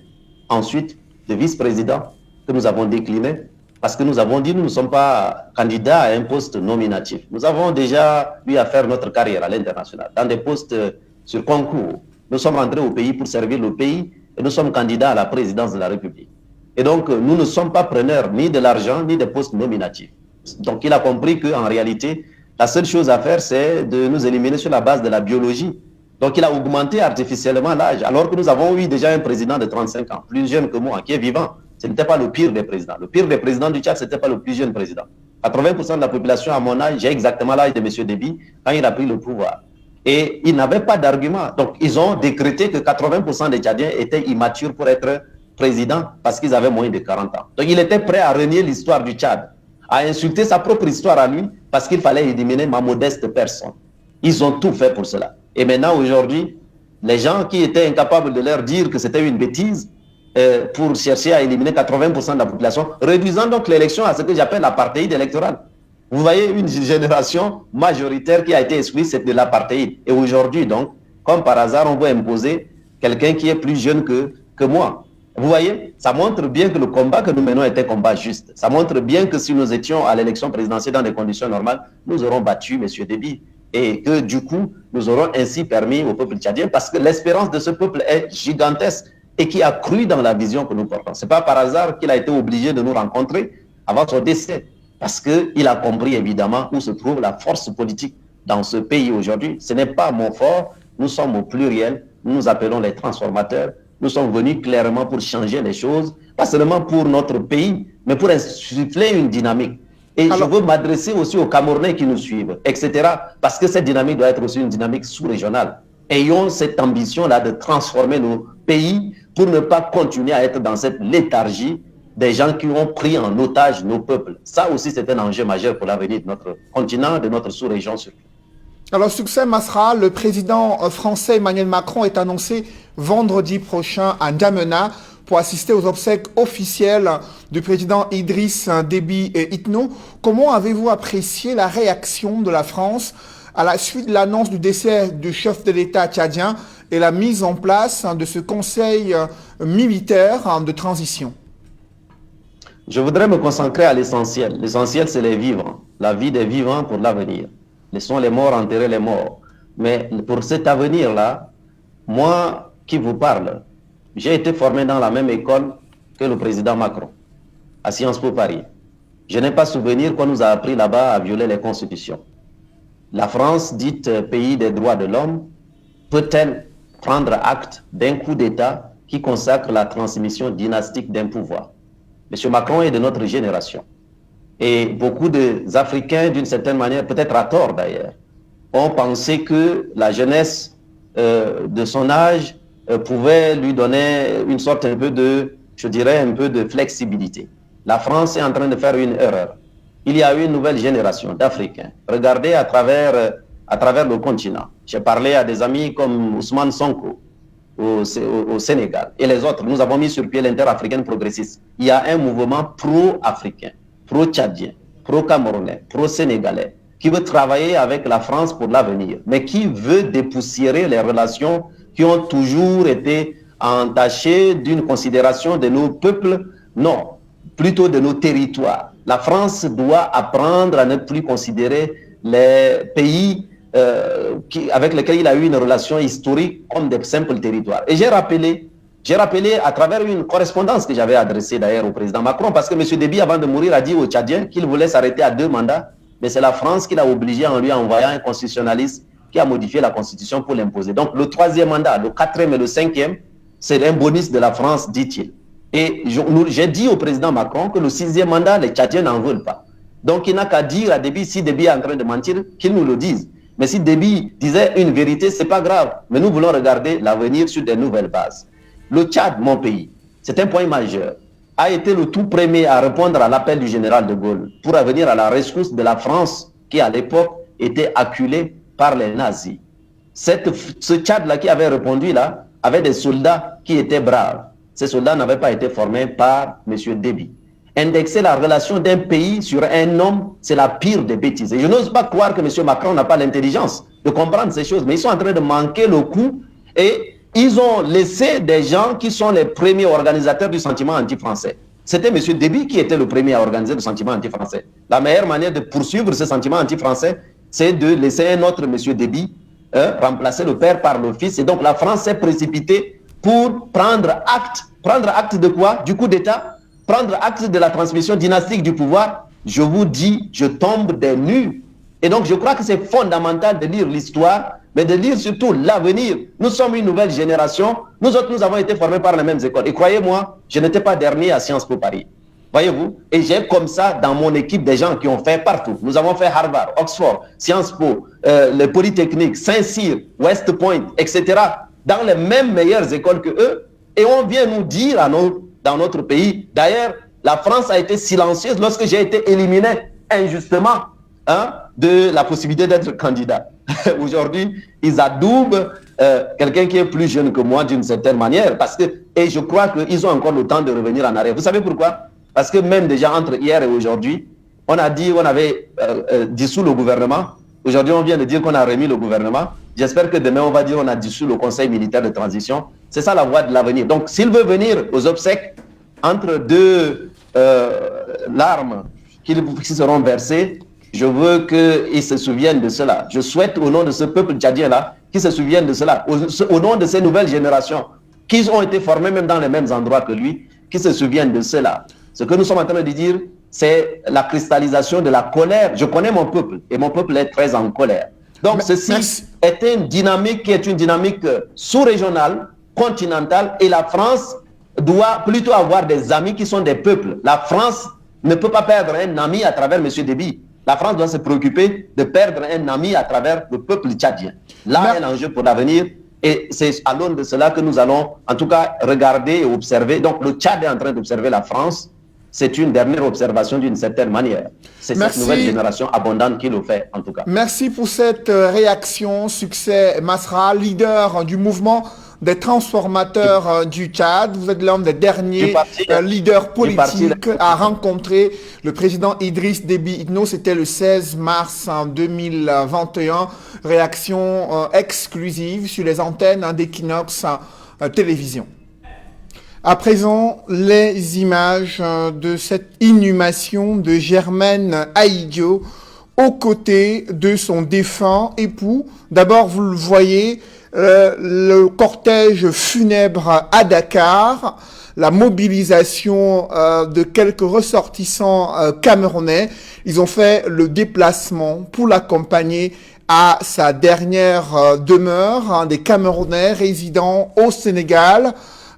ensuite le vice-président que nous avons décliné, parce que nous avons dit que nous ne sommes pas candidats à un poste nominatif. Nous avons déjà eu à faire notre carrière à l'international, dans des postes sur concours. Nous sommes rentrés au pays pour servir le pays et nous sommes candidats à la présidence de la République. Et donc, nous ne sommes pas preneurs ni de l'argent, ni des postes nominatifs. Donc, il a compris qu'en réalité, la seule chose à faire, c'est de nous éliminer sur la base de la biologie. Donc, il a augmenté artificiellement l'âge, alors que nous avons eu déjà un président de 35 ans, plus jeune que moi, qui est vivant. Ce n'était pas le pire des présidents. Le pire des présidents du Tchad, ce n'était pas le plus jeune président. 80% de la population à mon âge, j'ai exactement l'âge de M. Déby, quand il a pris le pouvoir. Et il n'avait pas d'argument. Donc, ils ont décrété que 80% des Tchadiens étaient immatures pour être présidents parce qu'ils avaient moins de 40 ans. Donc, il était prêt à renier l'histoire du Tchad, à insulter sa propre histoire à lui parce qu'il fallait éliminer ma modeste personne. Ils ont tout fait pour cela. Et maintenant, aujourd'hui, les gens qui étaient incapables de leur dire que c'était une bêtise pour chercher à éliminer 80% de la population, réduisant donc l'élection à ce que j'appelle l'apartheid électoral. Vous voyez une génération majoritaire qui a été exclue, c'est de l'apartheid. Et aujourd'hui, donc, comme par hasard, on veut imposer quelqu'un qui est plus jeune que moi. Vous voyez, ça montre bien que le combat que nous menons est un combat juste. Ça montre bien que si nous étions à l'élection présidentielle dans des conditions normales, nous aurons battu M. Déby. Et que du coup, nous aurons ainsi permis au peuple tchadien, parce que l'espérance de ce peuple est gigantesque et qui a cru dans la vision que nous portons. Ce n'est pas par hasard qu'il a été obligé de nous rencontrer avant son décès, parce qu'il a compris évidemment où se trouve la force politique dans ce pays aujourd'hui. Ce n'est pas Montfort, nous sommes au pluriel, nous nous appelons les transformateurs. Nous sommes venus clairement pour changer les choses, pas seulement pour notre pays, mais pour insuffler une dynamique. Et je veux m'adresser aussi aux Camerounais qui nous suivent, etc. Parce que cette dynamique doit être aussi une dynamique sous-régionale. Ayons cette ambition-là de transformer nos pays pour ne pas continuer à être dans cette léthargie des gens qui ont pris en otage nos peuples. Ça aussi, c'est un enjeu majeur pour l'avenir de notre continent, de notre sous-région surtout. Alors, succès Masra, le président français Emmanuel Macron est annoncé vendredi prochain à N'Djamena pour assister aux obsèques officielles du président Idriss Déby Itno. Comment avez-vous apprécié la réaction de la France à la suite de l'annonce du décès du chef de l'État tchadien et la mise en place de ce conseil militaire de transition? Je voudrais me concentrer à l'essentiel. L'essentiel, c'est les vivants, la vie des vivants pour l'avenir. Laissons les morts enterrer les morts. Mais pour cet avenir-là, moi qui vous parle, j'ai été formé dans la même école que le président Macron, à Sciences Po Paris. Je n'ai pas souvenir qu'on nous a appris là-bas à violer les constitutions. La France, dite pays des droits de l'homme, peut-elle prendre acte d'un coup d'État qui consacre la transmission dynastique d'un pouvoir? M. Macron est de notre génération. Et beaucoup d'Africains, d'une certaine manière, peut-être à tort d'ailleurs, ont pensé que la jeunesse de son âge pouvait lui donner une sorte un peu de, je dirais, un peu de flexibilité. La France est en train de faire une erreur. Il y a une nouvelle génération d'Africains. Regardez à travers le continent. J'ai parlé à des amis comme Ousmane Sonko au Sénégal et les autres. Nous avons mis sur pied l'inter-africaine progressiste. Il y a un mouvement pro-africain, pro-tchadien, pro-camerounais, pro-sénégalais, qui veut travailler avec la France pour l'avenir, mais qui veut dépoussiérer les relations qui ont toujours été entachées d'une considération de nos peuples, non, plutôt de nos territoires. La France doit apprendre à ne plus considérer les pays avec lesquels il a eu une relation historique comme des simples territoires. Et j'ai rappelé à travers une correspondance que j'avais adressée d'ailleurs au président Macron, parce que M. Déby, avant de mourir, a dit aux Tchadiens qu'il voulait s'arrêter à 2 mandats, mais c'est la France qui l'a obligé en lui envoyant un constitutionnaliste qui a modifié la constitution pour l'imposer. Donc le 3e mandat, le 4e et le 5e, c'est un bonus de la France, dit-il. Et j'ai dit au président Macron que le 6e mandat, les Tchadiens n'en veulent pas. Donc il n'a qu'à dire à Déby, si Déby est en train de mentir, qu'il nous le dise. Mais si Déby disait une vérité, ce n'est pas grave. Mais nous voulons regarder l'avenir sur de nouvelles bases. Le Tchad, mon pays, c'est un point majeur, a été le tout premier à répondre à l'appel du général de Gaulle pour venir à la rescousse de la France qui, à l'époque, était acculée par les nazis. Ce Tchad-là qui avait répondu là, avait des soldats qui étaient braves. Ces soldats n'avaient pas été formés par M. Déby. Indexer la relation d'un pays sur un homme, c'est la pire des bêtises. Et je n'ose pas croire que M. Macron n'a pas l'intelligence de comprendre ces choses, mais ils sont en train de manquer le coup et ils ont laissé des gens qui sont les premiers organisateurs du sentiment anti-français. C'était M. Déby qui était le premier à organiser le sentiment anti-français. La meilleure manière de poursuivre ce sentiment anti-français, c'est de laisser un autre M. Déby remplacer le père par le fils. Et donc la France s'est précipitée pour prendre acte. Prendre acte de quoi? Du coup d'État? Prendre acte de la transmission dynastique du pouvoir? Je vous dis, je tombe des nues. Et donc je crois que c'est fondamental de lire l'histoire, mais de lire surtout l'avenir. Nous sommes une nouvelle génération. Nous autres, nous avons été formés par les mêmes écoles. Et croyez-moi, je n'étais pas dernier à Sciences Po Paris. Voyez-vous? Et j'ai comme ça dans mon équipe des gens qui ont fait partout. Nous avons fait Harvard, Oxford, Sciences Po, les Polytechniques, Saint-Cyr, West Point, etc. Dans les mêmes meilleures écoles que eux. Et on vient nous dire dans notre pays, d'ailleurs, la France a été silencieuse lorsque j'ai été éliminé injustement de la possibilité d'être candidat. Aujourd'hui, ils adoubent quelqu'un qui est plus jeune que moi d'une certaine manière, et je crois qu'ils ont encore le temps de revenir en arrière. Vous savez pourquoi? Parce que même déjà entre hier et aujourd'hui, on a dit qu'on avait dissous le gouvernement. Aujourd'hui, on vient de dire qu'on a remis le gouvernement. J'espère que demain, on va dire qu'on a dissous le Conseil militaire de transition. C'est ça la voie de l'avenir. Donc, s'il veut venir aux obsèques entre deux larmes qui seront versées, je veux qu'ils se souviennent de cela. Je souhaite au nom de ce peuple tchadien-là qu'ils se souviennent de cela. Au nom de ces nouvelles générations qui ont été formées même dans les mêmes endroits que lui, qu'ils se souviennent de cela. Ce que nous sommes en train de dire, c'est la cristallisation de la colère. Je connais mon peuple et mon peuple est très en colère. Donc ceci est une dynamique qui est une dynamique sous-régionale, continentale, et la France doit plutôt avoir des amis qui sont des peuples. La France ne peut pas perdre un ami à travers M. Déby. La France doit se préoccuper de perdre un ami à travers le peuple tchadien. Là est l'enjeu pour l'avenir. Et c'est à l'aune de cela que nous allons, en tout cas, regarder et observer. Donc, le Tchad est en train d'observer la France. C'est une dernière observation d'une certaine manière. C'est cette nouvelle génération abondante qui le fait, en tout cas. Merci pour cette réaction. Succès Masra, leader du mouvement des transformateurs du Tchad. Vous êtes l'un des derniers leaders politiques à rencontrer le président Idriss Déby Itno. C'était le 16 mars 2021. Réaction exclusive sur les antennes d'Equinox Télévision. À présent, les images de cette inhumation de Germaine Aïdjo aux côtés de son défunt époux. D'abord, vous le voyez, le cortège funèbre à Dakar, la mobilisation de quelques ressortissants camerounais. Ils ont fait le déplacement pour l'accompagner à sa dernière demeure, des Camerounais résidant au Sénégal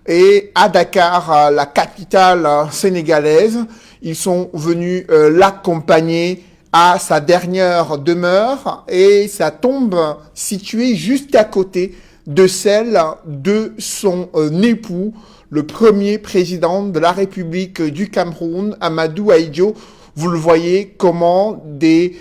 et à Dakar, la capitale sénégalaise. Ils sont venus l'accompagner à sa dernière demeure et sa tombe située juste à côté de celle de son époux, le premier président de la République du Cameroun, Amadou Aïdjo. Vous le voyez comment des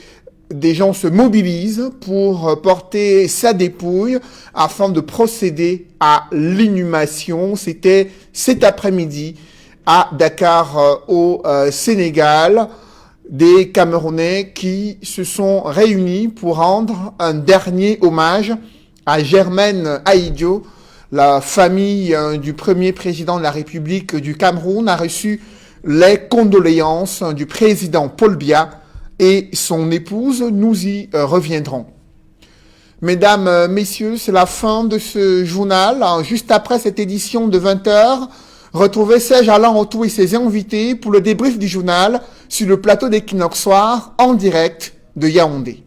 gens se mobilisent pour porter sa dépouille afin de procéder à l'inhumation. C'était cet après-midi à Dakar au Sénégal. Des Camerounais qui se sont réunis pour rendre un dernier hommage à Germaine Aïdjo. La famille du premier président de la République du Cameroun a reçu les condoléances du président Paul Biya et son épouse. Nous y reviendrons. Mesdames, messieurs, c'est la fin de ce journal. Juste après cette édition de 20h, retrouvez Serge Alain Rotou et ses invités pour le débrief du journal sur le plateau d'Equinox Soir en direct de Yaoundé.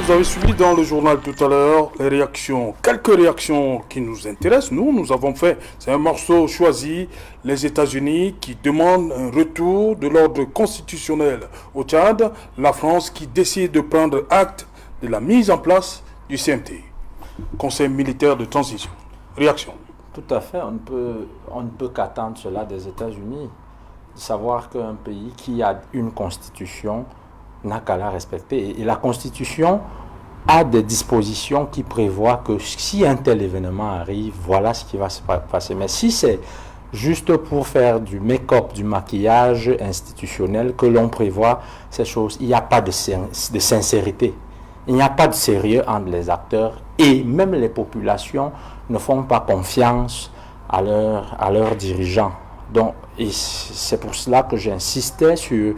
Vous avez suivi dans le journal tout à l'heure les réactions, quelques réactions qui nous intéressent. Nous avons fait, c'est un morceau choisi, les États-Unis qui demandent un retour de l'ordre constitutionnel au Tchad, la France qui décide de prendre acte de la mise en place du CMT, Conseil militaire de transition. Réaction. Tout à fait, on ne peut qu'attendre cela des États-Unis, de savoir qu'un pays qui a une constitution n'a qu'à la respecter. Et la Constitution a des dispositions qui prévoient que si un tel événement arrive, voilà ce qui va se passer. Mais si c'est juste pour faire du make-up, du maquillage institutionnel que l'on prévoit ces choses, il n'y a pas de sincérité. Il n'y a pas de sérieux entre les acteurs et même les populations ne font pas confiance à leurs dirigeants. Donc, et c'est pour cela que j'insistais sur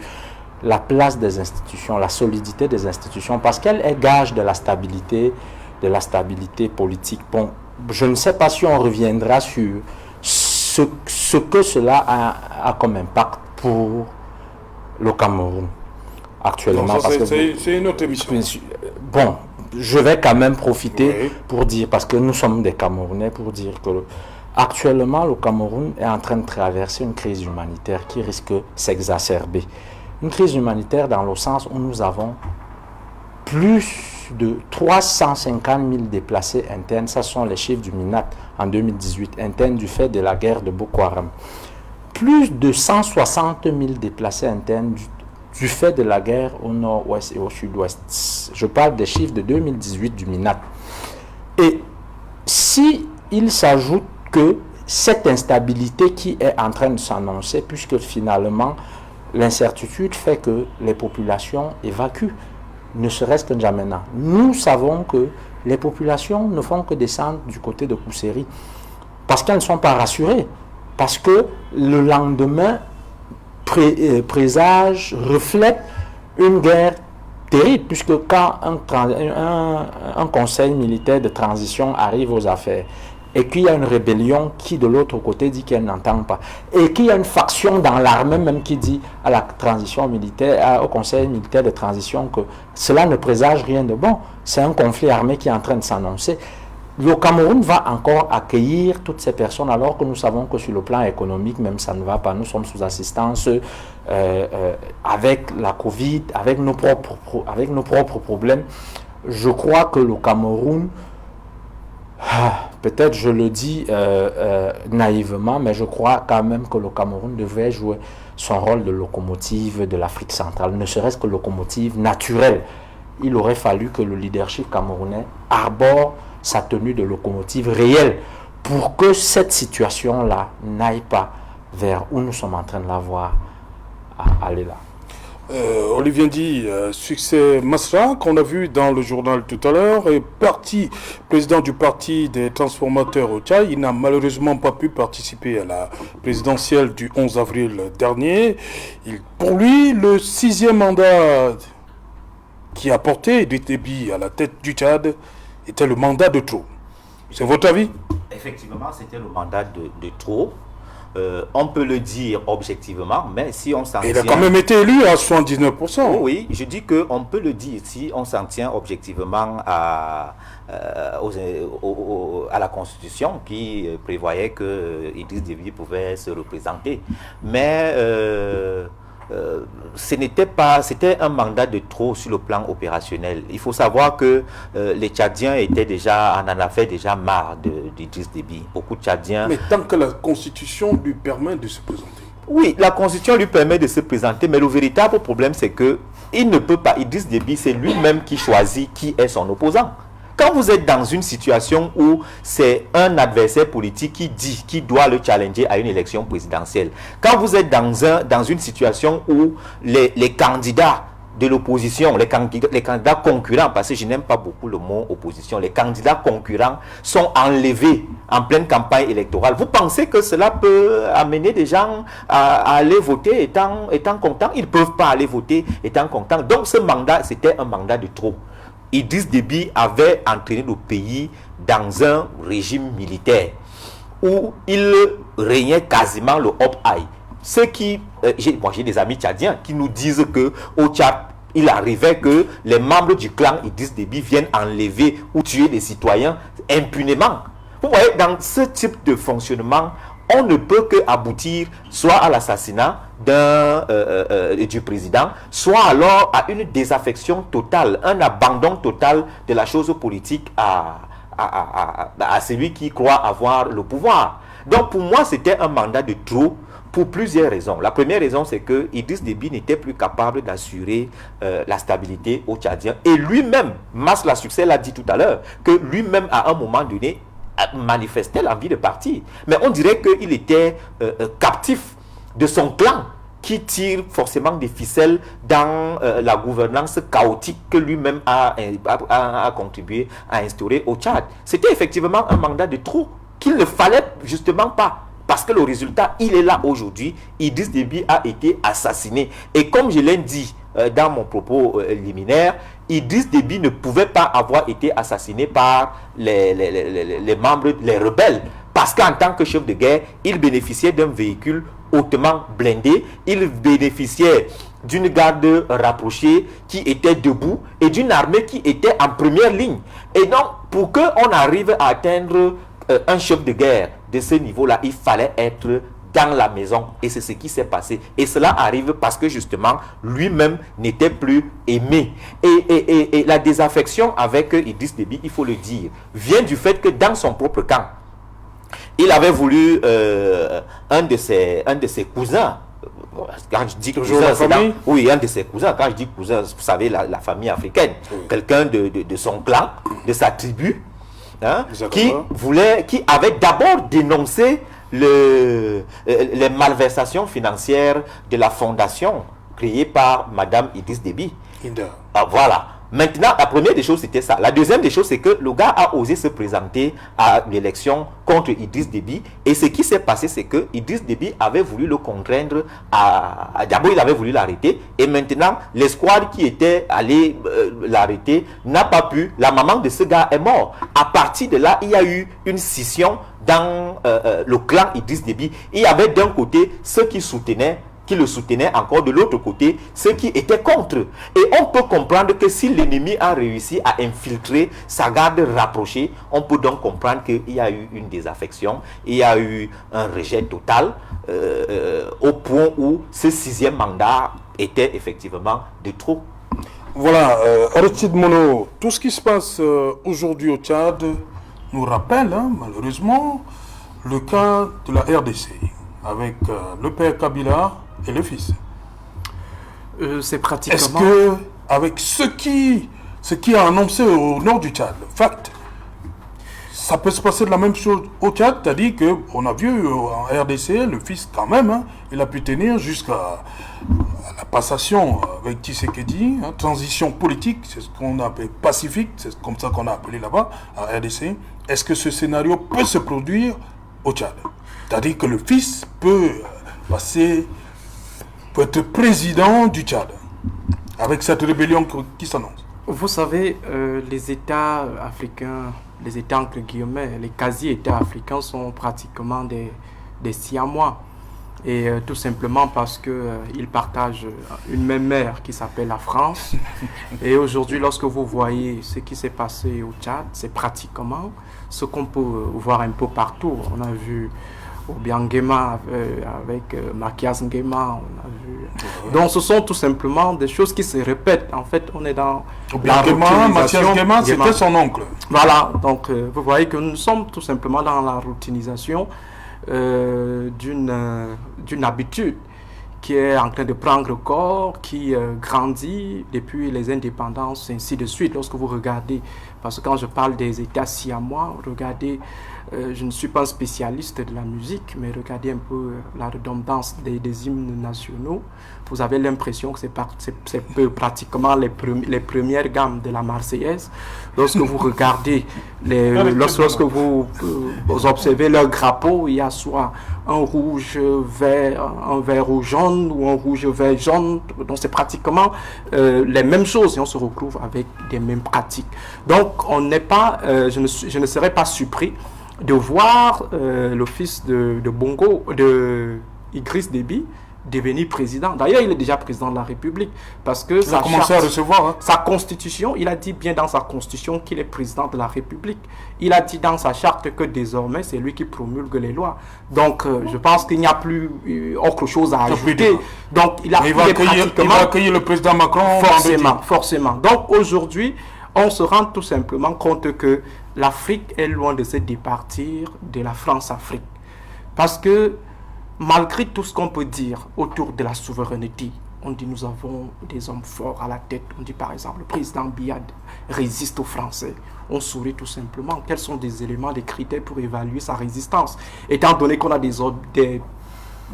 la place des institutions, la solidité des institutions, parce qu'elle est gage de la stabilité politique. Bon, je ne sais pas si on reviendra sur ce que cela a comme impact pour le Cameroun actuellement. Non, ça, c'est une autre émission. Bon, je vais quand même profiter pour dire, parce que nous sommes des Camerounais, pour dire que actuellement le Cameroun est en train de traverser une crise humanitaire qui risque de s'exacerber. Une crise humanitaire dans le sens où nous avons plus de 350 000 déplacés internes, ça sont les chiffres du MINAT en 2018, internes du fait de la guerre de Boko Haram. Plus de 160 000 déplacés internes du fait de la guerre au nord-ouest et au sud-ouest. Je parle des chiffres de 2018 du MINAT. Et si il s'ajoute que cette instabilité qui est en train de s'annoncer, puisque finalement l'incertitude fait que les populations évacuent, ne serait-ce que N'Djamena. Nous savons que les populations ne font que descendre du côté de Kousséri parce qu'elles ne sont pas rassurées, parce que le lendemain présage, reflète une guerre terrible, puisque quand un conseil militaire de transition arrive aux affaires et qu'il y a une rébellion qui de l'autre côté dit qu'elle n'entend pas, et qu'il y a une faction dans l'armée même qui dit à la transition militaire, au conseil militaire de transition, que cela ne présage rien de bon, c'est un conflit armé qui est en train de s'annoncer. Le Cameroun va encore accueillir toutes ces personnes, alors que nous savons que sur le plan économique, même ça ne va pas. Nous sommes sous assistance avec la Covid, avec nos propres problèmes. Je crois que le Cameroun, peut-être je le dis naïvement, mais je crois quand même que le Cameroun devrait jouer son rôle de locomotive de l'Afrique centrale, ne serait-ce que locomotive naturelle. Il aurait fallu que le leadership camerounais arbore sa tenue de locomotive réelle pour que cette situation-là n'aille pas vers où nous sommes en train de la voir aller là. Olivier dit, succès Masra, qu'on a vu dans le journal tout à l'heure, est président du parti des transformateurs au Tchad. Il n'a malheureusement pas pu participer à la présidentielle du 11 avril dernier. Pour lui, le 6e mandat qui a porté Idriss Déby à la tête du Tchad était le mandat de trop. C'est votre avis? Effectivement, c'était le mandat de trop. On peut le dire objectivement, mais si on s'en tient... Il a quand même été élu à 79%. Oui, je dis qu'on peut le dire si on s'en tient objectivement à la Constitution qui prévoyait que Idriss Déby pouvait se représenter. Mais c'était un mandat de trop sur le plan opérationnel. Il faut savoir que les Tchadiens en en avaient déjà marre d'Idriss Déby. Beaucoup de Tchadiens... Mais tant que la Constitution lui permet de se présenter. Oui, la Constitution lui permet de se présenter, mais le véritable problème, c'est que il ne peut pas. Idriss Déby, c'est lui-même qui choisit qui est son opposant. Quand vous êtes dans une situation où c'est un adversaire politique qui doit le challenger à une élection présidentielle, quand vous êtes dans une situation où les candidats de l'opposition, les candidats concurrents, parce que je n'aime pas beaucoup le mot opposition, les candidats concurrents sont enlevés en pleine campagne électorale, vous pensez que cela peut amener des gens à aller voter étant contents? Ils ne peuvent pas aller voter étant contents. Donc ce mandat, c'était un mandat de trop. Idriss Déby avait entraîné le pays dans un régime militaire où il régnait quasiment le hop-high. J'ai des amis tchadiens qui nous disent qu'au Tchad, il arrivait que les membres du clan Idriss Déby viennent enlever ou tuer des citoyens impunément. Vous voyez, dans ce type de fonctionnement, on ne peut qu'aboutir soit à l'assassinat du président, soit alors à une désaffection totale, un abandon total de la chose politique à celui qui croit avoir le pouvoir. Donc pour moi, c'était un mandat de trop pour plusieurs raisons. La première raison, c'est que Idriss Déby n'était plus capable d'assurer la stabilité aux Tchadiens. Et lui-même, Masla Succès l'a dit tout à l'heure, que lui-même, à un moment donné, manifestait l'envie de partir. Mais on dirait qu'il était captif de son clan qui tire forcément des ficelles dans la gouvernance chaotique que lui-même a contribué à instaurer au Tchad. C'était effectivement un mandat de trop qu'il ne fallait justement pas. Parce que le résultat, il est là aujourd'hui. Idriss Déby a été assassiné. Et comme je l'ai dit dans mon propos liminaire, Idriss Déby ne pouvait pas avoir été assassiné par les membres, les rebelles. parce qu'en tant que chef de guerre, il bénéficiait d'un véhicule hautement blindé, il bénéficiait d'une garde rapprochée qui était debout et d'une armée qui était en première ligne. Et donc, pour qu'on arrive à atteindre un chef de guerre de ce niveau-là, il fallait être dans la maison, et c'est ce qui s'est passé. Et cela arrive parce que justement lui-même n'était plus aimé. Et la désaffection avec Idriss Déby, il faut le dire, vient du fait que dans son propre camp, il avait voulu un de ses cousins. Quand je dis cousin, oui, un de ses cousins. Quand je dis cousin, vous savez, la famille africaine, quelqu'un de son clan, de sa tribu, hein, qui avait d'abord dénoncé les malversations financières de la fondation créée par Madame Idriss Déby. Voilà. Maintenant, la première des choses, c'était ça. La deuxième des choses, c'est que le gars a osé se présenter à l'élection contre Idriss Déby. Et ce qui s'est passé, c'est que Idriss Déby avait voulu le contraindre d'abord, il avait voulu l'arrêter. Et maintenant, l'escouade qui était allé l'arrêter n'a pas pu. La maman de ce gars est morte. À partir de là, il y a eu une scission dans le clan Idriss Déby. Il y avait d'un côté ceux qui le soutenaient, encore de l'autre côté ceux qui étaient contre. Et on peut comprendre que si l'ennemi a réussi à infiltrer sa garde rapprochée, on peut donc comprendre qu'il y a eu une désaffection, il y a eu un rejet total, au point où ce 6e mandat était effectivement de trop. Voilà, Aristide Mono, tout ce qui se passe aujourd'hui au Tchad nous rappelle, malheureusement, le cas de la RDC, avec le père Kabila et le fils. C'est pratiquement... Est-ce que, avec ce qui a annoncé au nord du Tchad, le fait, ça peut se passer de la même chose au Tchad, c'est-à-dire qu'on a vu en RDC, le fils quand même, il a pu tenir jusqu'à la passation avec Tshisekedi, transition politique, c'est ce qu'on appelle pacifique, c'est comme ça qu'on a appelé là-bas, en RDC. Est-ce que ce scénario peut se produire au Tchad? C'est-à-dire que le fils peut être président du Tchad, avec cette rébellion qui s'annonce. Vous savez, les États africains, les États entre guillemets, les quasi-États africains sont pratiquement des Siamois. Et tout simplement parce qu'ils partagent une même mère qui s'appelle la France. Et aujourd'hui, lorsque vous voyez ce qui s'est passé au Tchad, c'est pratiquement ce qu'on peut voir un peu partout. On a vu Obiang-Nguema avec Mathias Nguema, on a vu. Donc ce sont tout simplement des choses qui se répètent. En fait, on est dans Mathias Nguema, c'était son oncle. Voilà, donc vous voyez que nous sommes tout simplement dans la routinisation d'une habitude qui est en train de prendre corps, qui grandit depuis les indépendances, ainsi de suite. Lorsque vous regardez, parce que quand je parle des États siamois, regardez, je ne suis pas un spécialiste de la musique, mais regardez un peu la redondance des hymnes nationaux. Vous avez l'impression que c'est pratiquement les premières gammes de la Marseillaise. Lorsque vous regardez, lorsque vous observez leur drapeau, il y a soit un rouge vert, un vert ou jaune, ou un rouge vert jaune. Donc c'est pratiquement les mêmes choses et on se retrouve avec des mêmes pratiques. Donc on n'est pas, je ne serais pas surpris de voir le fils de Bongo, de Idriss Déby, devenir président. D'ailleurs, il est déjà président de la République parce que il a commencé à recevoir. Sa constitution, il a dit bien dans sa constitution qu'il est président de la République. Il a dit dans sa charte que désormais, c'est lui qui promulgue les lois. Donc, je pense qu'il n'y a plus autre chose à ajouter. Donc, il va accueillir le président Macron. Forcément. Donc, aujourd'hui, on se rend tout simplement compte que l'Afrique est loin de se départir de la France-Afrique. Parce que malgré tout ce qu'on peut dire autour de la souveraineté, on dit nous avons des hommes forts à la tête. On dit par exemple le président Biad résiste aux Français. On sourit tout simplement. Quels sont des éléments, des critères pour évaluer sa résistance? Étant donné qu'on a des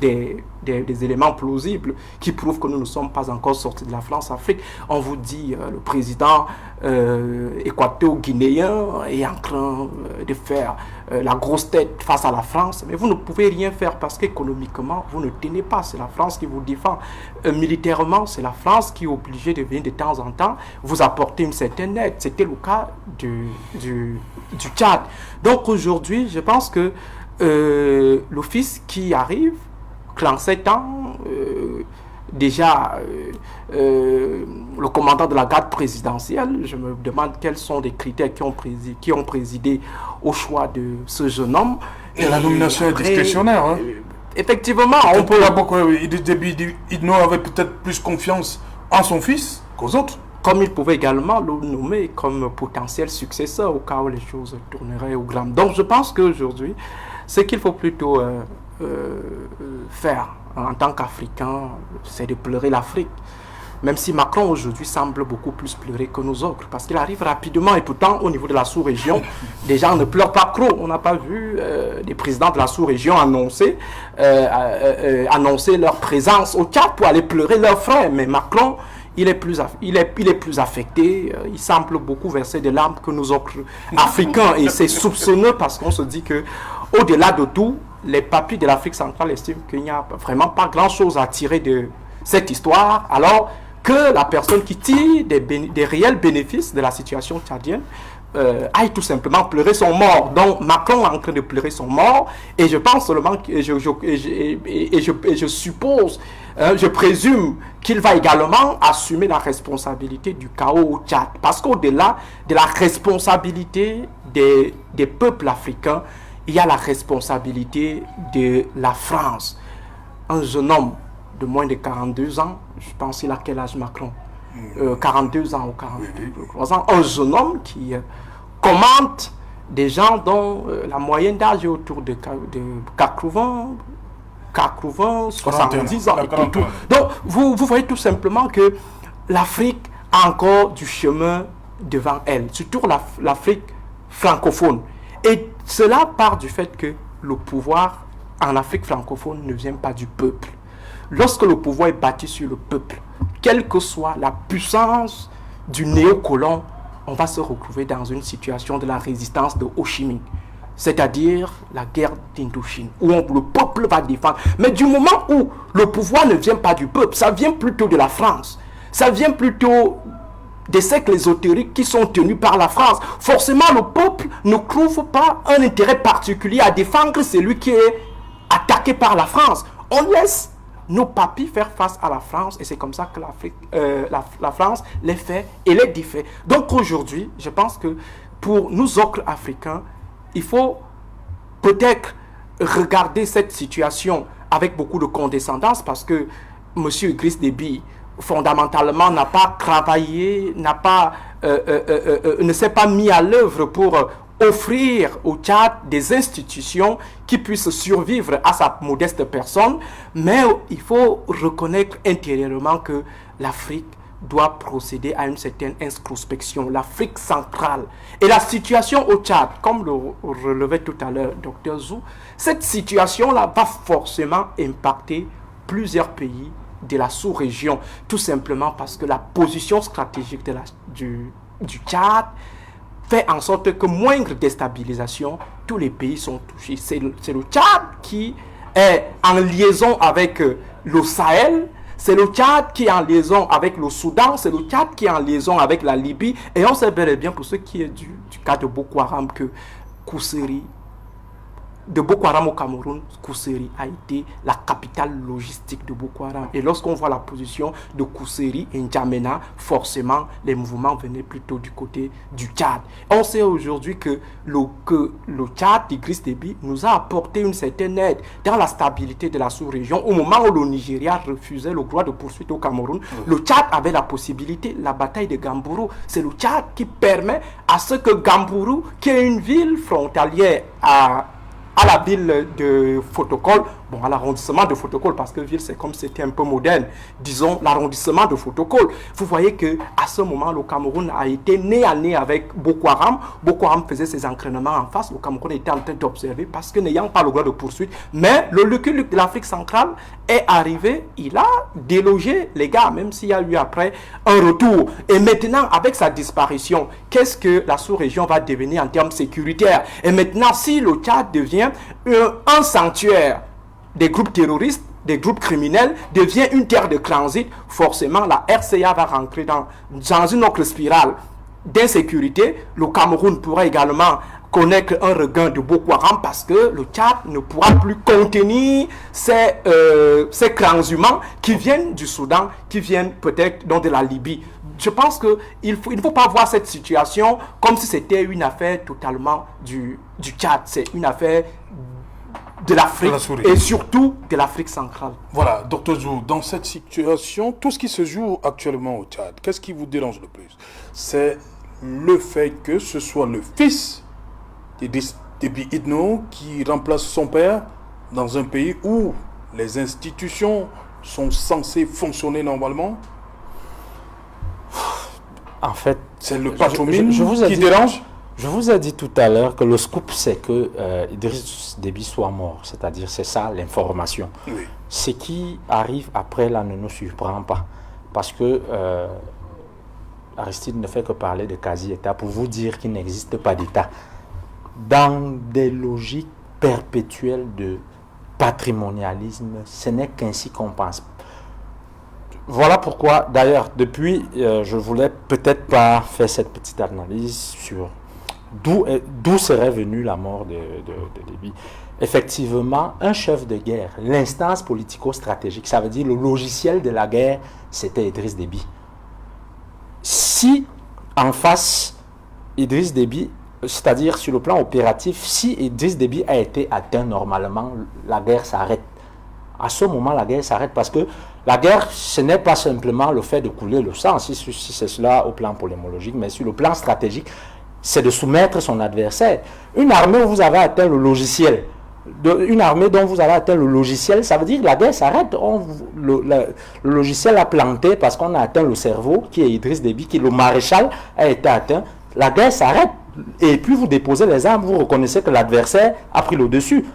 éléments plausibles qui prouvent que nous ne sommes pas encore sortis de la France-Afrique. On vous dit le président équato-guinéen est en train de faire la grosse tête face à la France, mais vous ne pouvez rien faire parce qu'économiquement, vous ne tenez pas. C'est la France qui vous défend. Militairement, c'est la France qui est obligée de venir de temps en temps vous apporter une certaine aide. C'était le cas du Tchad. Donc aujourd'hui, je pense que l'office qui arrive, clan 7 ans, déjà le commandant de la garde présidentielle, je me demande quels sont les critères qui ont présidé au choix de ce jeune homme. Et la nomination est discrétionnaire. Hein. Effectivement, on peut... Idriss Déby Itno avait peut-être plus confiance en son fils qu'aux autres. Comme il pouvait également le nommer comme potentiel successeur au cas où les choses tourneraient au gramme. Donc je pense qu'aujourd'hui, ce qu'il faut plutôt faire en tant qu'Africain, c'est de pleurer l'Afrique. Même si Macron aujourd'hui semble beaucoup plus pleurer que nous autres, parce qu'il arrive rapidement, et pourtant au niveau de la sous-région, les gens ne pleurent pas trop. On n'a pas vu des présidents de la sous-région annoncer leur présence au Tchad pour aller pleurer leurs frères. Mais Macron, il est plus affecté, il semble beaucoup verser des larmes que nous autres Africains, et c'est soupçonneux parce qu'on se dit que au-delà de tout, les papis de l'Afrique centrale estiment qu'il n'y a vraiment pas grand-chose à tirer de cette histoire, alors que la personne qui tire des réels bénéfices de la situation tchadienne aille tout simplement pleurer son mort. Donc Macron est en train de pleurer son mort, et je pense seulement que je suppose, je présume qu'il va également assumer la responsabilité du chaos au Tchad, parce qu'au-delà de la responsabilité des peuples africains, il y a la responsabilité de la France. Un jeune homme de moins de 42 ans, je pense qu'il a quel âge Macron, 42 ans ou 43 ans, un jeune homme qui commente des gens dont la moyenne d'âge est autour de 80, 70 ans. Donc vous voyez tout simplement que l'Afrique a encore du chemin devant elle, surtout l'Afrique francophone. Et cela part du fait que le pouvoir en Afrique francophone ne vient pas du peuple. Lorsque le pouvoir est bâti sur le peuple, quelle que soit la puissance du néocolon, on va se retrouver dans une situation de la résistance de Ho Chi Minh, c'est-à-dire la guerre d'Indochine, où le peuple va défendre. Mais du moment où le pouvoir ne vient pas du peuple, ça vient plutôt de la France, ça vient plutôt des cercles ésotériques qui sont tenus par la France. Forcément, le peuple ne trouve pas un intérêt particulier à défendre celui qui est attaqué par la France. On laisse nos papis faire face à la France, et c'est comme ça que la France les fait et les défait. Donc aujourd'hui, je pense que pour nous autres Africains, il faut peut-être regarder cette situation avec beaucoup de condescendance, parce que M. Idriss Déby fondamentalement n'a pas travaillé, ne s'est pas mis à l'œuvre pour offrir au Tchad des institutions qui puissent survivre à sa modeste personne, mais il faut reconnaître intérieurement que l'Afrique doit procéder à une certaine introspection, l'Afrique centrale. Et la situation au Tchad, comme le relevait tout à l'heure Dr Zou, cette situation-là va forcément impacter plusieurs pays de la sous-région, tout simplement parce que la position stratégique du Tchad fait en sorte que moindre déstabilisation, tous les pays sont touchés. C'est le Tchad qui est en liaison avec le Sahel, c'est le Tchad qui est en liaison avec le Soudan, c'est le Tchad qui est en liaison avec la Libye, et on sait bel et bien pour ce qui est du cas de Boko Haram que Kousséri, de Boko Haram au Cameroun, Kousséri a été la capitale logistique de Boko Haram. Et lorsqu'on voit la position de Kousséri et N'Djamena, forcément, les mouvements venaient plutôt du côté du Tchad. On sait aujourd'hui que le Tchad, Idriss Déby, nous a apporté une certaine aide dans la stabilité de la sous-région. Au moment où le Nigeria refusait le droit de poursuite au Cameroun, le Tchad avait la possibilité, la bataille de Gambourou. C'est le Tchad qui permet à ce que Gambourou, qui est une ville frontalière à la ville de Fotokol, bon, à l'arrondissement de Fotokol, parce que ville c'est comme c'était un peu moderne, disons l'arrondissement de Fotokol. Vous voyez que à ce moment, le Cameroun a été nez à nez avec Boko Haram. Boko Haram faisait ses entraînements en face, le Cameroun était en train d'observer parce que n'ayant pas le droit de poursuite. Mais le Lucky Luke de l'Afrique centrale est arrivé, il a délogé les gars, même s'il y a eu après un retour. Et maintenant, avec sa disparition, qu'est-ce que la sous-région va devenir en termes sécuritaires? Et maintenant, si le Tchad devient un sanctuaire des groupes terroristes, des groupes criminels, devient une terre de transit, forcément la RCA va rentrer dans une autre spirale. d'insécurité, le Cameroun pourra également connaître un regain de Boko Haram parce que le Tchad ne pourra plus contenir ces transhumants qui viennent du Soudan, qui viennent peut-être de la Libye. Je pense qu'il ne faut pas voir cette situation comme si c'était une affaire totalement du Tchad. C'est une affaire de l'Afrique et surtout de l'Afrique centrale. Voilà, Dr Zou, dans cette situation, tout ce qui se joue actuellement au Tchad, qu'est-ce qui vous dérange le plus? C'est le fait que ce soit le fils d'Idriss Déby Itno qui remplace son père dans un pays où les institutions sont censées fonctionner normalement. En fait, c'est le patronyme qui dérange. Je vous ai dit tout à l'heure que le scoop, c'est que Idriss Déby soit mort. C'est-à-dire, c'est ça l'information. Oui. Ce qui arrive après là ne nous surprend pas. Parce que Aristide ne fait que parler de quasi-État pour vous dire qu'il n'existe pas d'État. Dans des logiques perpétuelles de patrimonialisme, ce n'est qu'ainsi qu'on pense. Voilà pourquoi, d'ailleurs, depuis, je voulais peut-être pas faire cette petite analyse sur d'où serait venue la mort de Déby. Effectivement, un chef de guerre, l'instance politico-stratégique, ça veut dire le logiciel de la guerre, c'était Idriss Déby. Si en face, Idriss Déby, c'est-à-dire sur le plan opératif, si Idriss Déby a été atteint normalement, la guerre s'arrête. À ce moment, la guerre s'arrête parce que la guerre, ce n'est pas simplement le fait de couler le sang, si c'est cela au plan polémologique, mais sur le plan stratégique, c'est de soumettre son adversaire. Une armée où vous avez atteint le logiciel, une armée dont vous avez atteint le logiciel, ça veut dire que la guerre s'arrête. Le logiciel a planté parce qu'on a atteint le cerveau, qui est Idriss Déby, qui le maréchal a été atteint. La guerre s'arrête. Et puis vous déposez les armes, vous reconnaissez que l'adversaire a pris le dessus.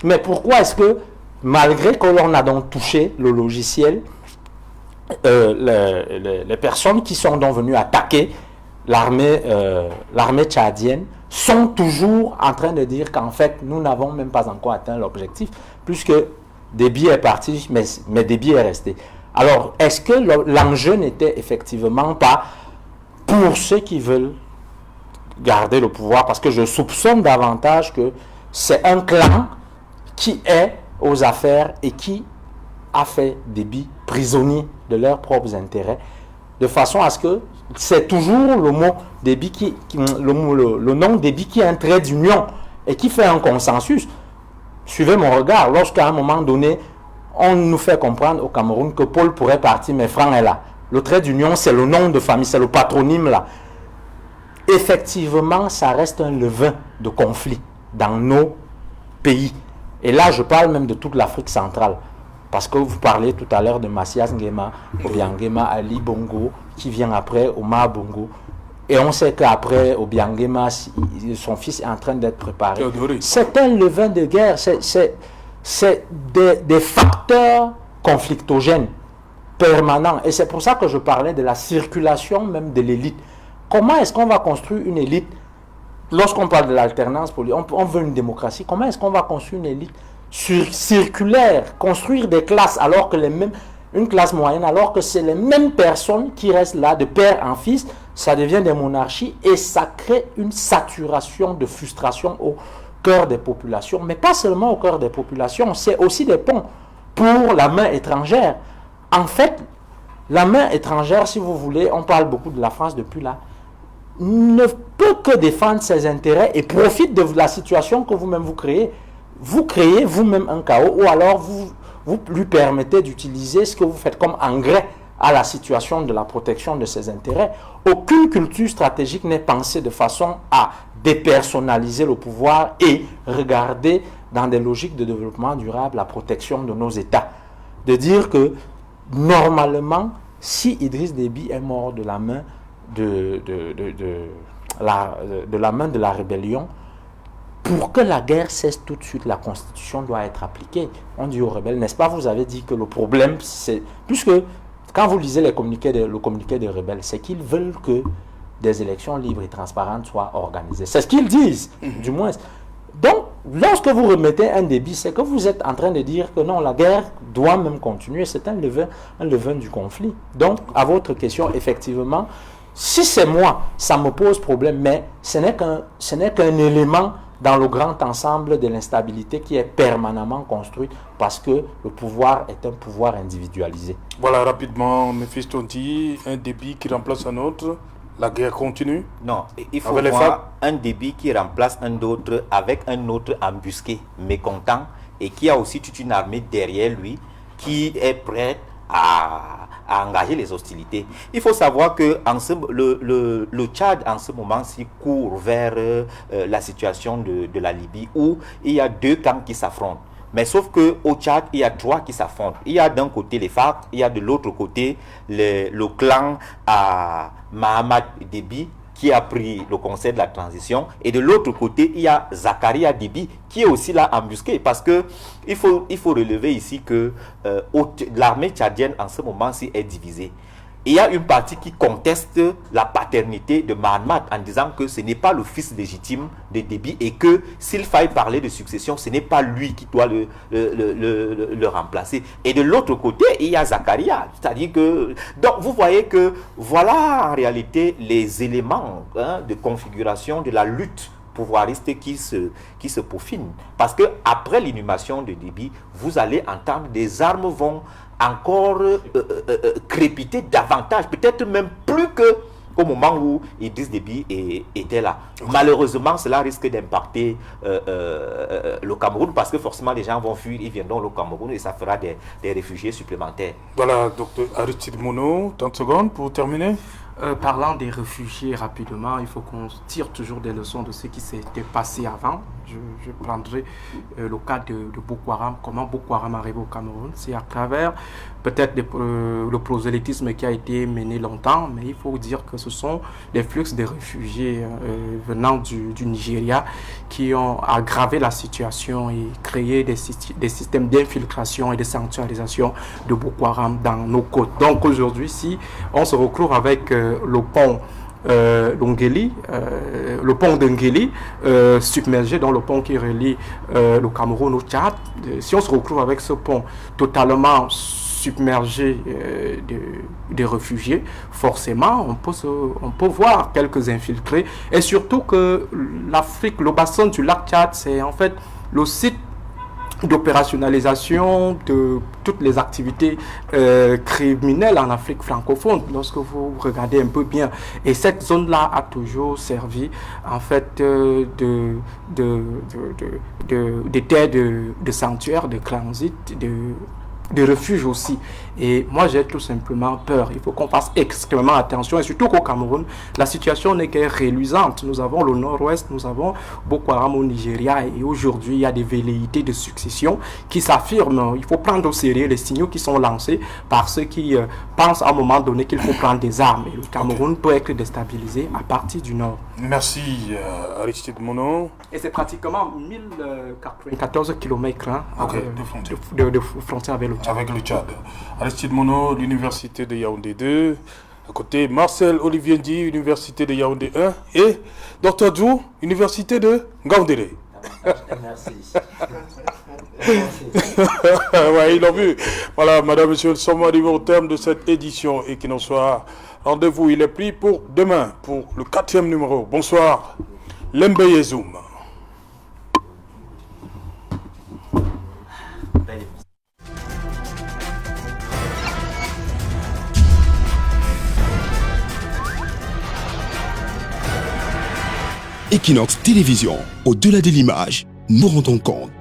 Mais pourquoi est-ce que, malgré que l'on a donc touché le logiciel, les personnes qui sont donc venues attaquer l'armée tchadienne sont toujours en train de dire qu'en fait, nous n'avons même pas encore atteint l'objectif, puisque Déby est parti, mais Déby est resté. Alors, est-ce que l'enjeu n'était effectivement pas pour ceux qui veulent garder le pouvoir, parce que je soupçonne davantage que c'est un clan qui est aux affaires et qui a fait Déby prisonnier de leurs propres intérêts, de façon à ce que c'est toujours le mot Déby le nom Déby qui est un trait d'union et qui fait un consensus. Suivez mon regard, lorsqu'à un moment donné, on nous fait comprendre au Cameroun que Paul pourrait partir, mais Franck est là. Le trait d'union, c'est le nom de famille, c'est le patronyme là. Effectivement, ça reste un levain de conflit dans nos pays. Et là, je parle même de toute l'Afrique centrale. Parce que vous parlez tout à l'heure de Massias Nguema, Obiangema Ali Bongo, qui vient après, Omar Bongo. Et on sait qu'après, Obiangema, son fils est en train d'être préparé. C'est un levain de guerre. C'est des facteurs conflictogènes permanents. Et c'est pour ça que je parlais de la circulation même de l'élite. Comment est-ce qu'on va construire une élite? Lorsqu'on parle de l'alternance politique, on veut une démocratie. Comment est-ce qu'on va construire une élite circulaire, construire des classes alors que une classe moyenne, alors que c'est les mêmes personnes qui restent là de père en fils, ça devient des monarchies et ça crée une saturation de frustration au cœur des populations, mais pas seulement au cœur des populations, c'est aussi des ponts pour la main étrangère. En fait, la main étrangère, si vous voulez, on parle beaucoup de la France depuis là, ne peut que défendre ses intérêts et profite de la situation que vous-même vous créez. Vous créez vous-même un chaos ou alors vous lui permettez d'utiliser ce que vous faites comme engrais à la situation de la protection de ses intérêts. Aucune culture stratégique n'est pensée de façon à dépersonnaliser le pouvoir et regarder dans des logiques de développement durable la protection de nos États. De dire que normalement, si Idriss Déby est mort de la main de la rébellion, pour que la guerre cesse tout de suite, la Constitution doit être appliquée. On dit aux rebelles, n'est-ce pas? Vous avez dit que le problème, c'est... Puisque quand vous lisez le communiqué des rebelles, c'est qu'ils veulent que des élections libres et transparentes soient organisées. C'est ce qu'ils disent, du moins. Donc, lorsque vous remettez un Déby, c'est que vous êtes en train de dire que non, la guerre doit même continuer. C'est un levain du conflit. Donc, à votre question, effectivement, Si c'est moi, ça me pose problème, mais ce n'est qu'un élément dans le grand ensemble de l'instabilité qui est permanemment construite parce que le pouvoir est un pouvoir individualisé. Voilà, rapidement, Mephisto dit, un débit qui remplace un autre, la guerre continue. Non, il faut voir un débit qui remplace un autre avec un autre embusqué, mécontent, et qui a aussi toute une armée derrière lui qui est prête à engager les hostilités. Il faut savoir que le Tchad, en ce moment-ci, court vers la situation de la Libye, où il y a deux camps qui s'affrontent. Mais sauf qu'au Tchad, il y a trois qui s'affrontent. Il y a d'un côté les FARC, il y a de l'autre côté le clan à Mahamat Déby, qui a pris le conseil de la transition, et de l'autre côté, il y a Zakaria Déby, qui est aussi là embusqué, parce que il faut relever ici que l'armée tchadienne en ce moment-ci est divisée. Il y a une partie qui conteste la paternité de Mahamat en disant que ce n'est pas le fils légitime de Déby et que s'il faille parler de succession, ce n'est pas lui qui doit le remplacer. Et de l'autre côté, il y a Zakaria. C'est-à-dire que... Donc vous voyez que voilà en réalité les éléments de configuration de la lutte pouvoiriste qui se peaufine. Parce que après l'inhumation de Déby, vous allez entendre des armes vont encore crépiter davantage, peut-être même plus qu'au moment où Idriss Déby était là. Malheureusement, cela risque d'impacter le Cameroun parce que forcément les gens vont fuir, ils viendront au Cameroun et ça fera des réfugiés supplémentaires. Voilà, docteur Aristide Monod, 30 secondes pour terminer. Parlant des réfugiés rapidement, il faut qu'on tire toujours des leçons de ce qui s'était passé avant. Je prendrai le cas de Boko Haram. Comment Boko Haram arrive au Cameroun? C'est à travers peut-être le prosélytisme qui a été mené longtemps, mais il faut dire que ce sont des flux de réfugiés venant du Nigeria qui ont aggravé la situation et créé des systèmes d'infiltration et de sanctuarisation de Boko Haram dans nos côtes. Donc aujourd'hui, si on se retrouve avec le pont d'Ngeli, submergé dans le pont qui relie le Cameroun au Tchad, si on se retrouve avec ce pont totalement submergé de réfugiés, forcément on peut voir quelques infiltrés, et surtout que l'Afrique, le bassin du lac Tchad, c'est en fait le site d'opérationnalisation de toutes les activités criminelles en Afrique francophone, lorsque vous regardez un peu bien. Et cette zone-là a toujours servi en fait de terre de sanctuaire, de transit, de refuge aussi. Et moi j'ai tout simplement peur. Il faut qu'on fasse extrêmement attention, et surtout qu'au Cameroun la situation n'est que reluisante. Nous avons le nord-ouest, nous avons Boko Haram au Nigeria, et aujourd'hui il y a des velléités de succession qui s'affirment. Il faut prendre au sérieux les signaux qui sont lancés par ceux qui pensent à un moment donné qu'il faut prendre des armes, et le Cameroun peut être déstabilisé à partir du nord. Merci Aristide Monod. Et c'est pratiquement 1014 km de frontière avec le Tchad. Avec le Tchad. Aristide Monod, l'université de Yaoundé 2. À côté, Marcel Olivier Ndi, université de Yaoundé 1. Et Dr Djou, université de Ngaoundéré. Merci. Ouais, ils l'ont vu. Voilà, madame, monsieur, nous sommes arrivés au terme de cette édition et qu'il en soit. Rendez-vous, il est pris pour demain, pour le 4e numéro. Bonsoir, Lembe Yezoum. Equinox Télévision, au-delà de l'image, nous rendons compte.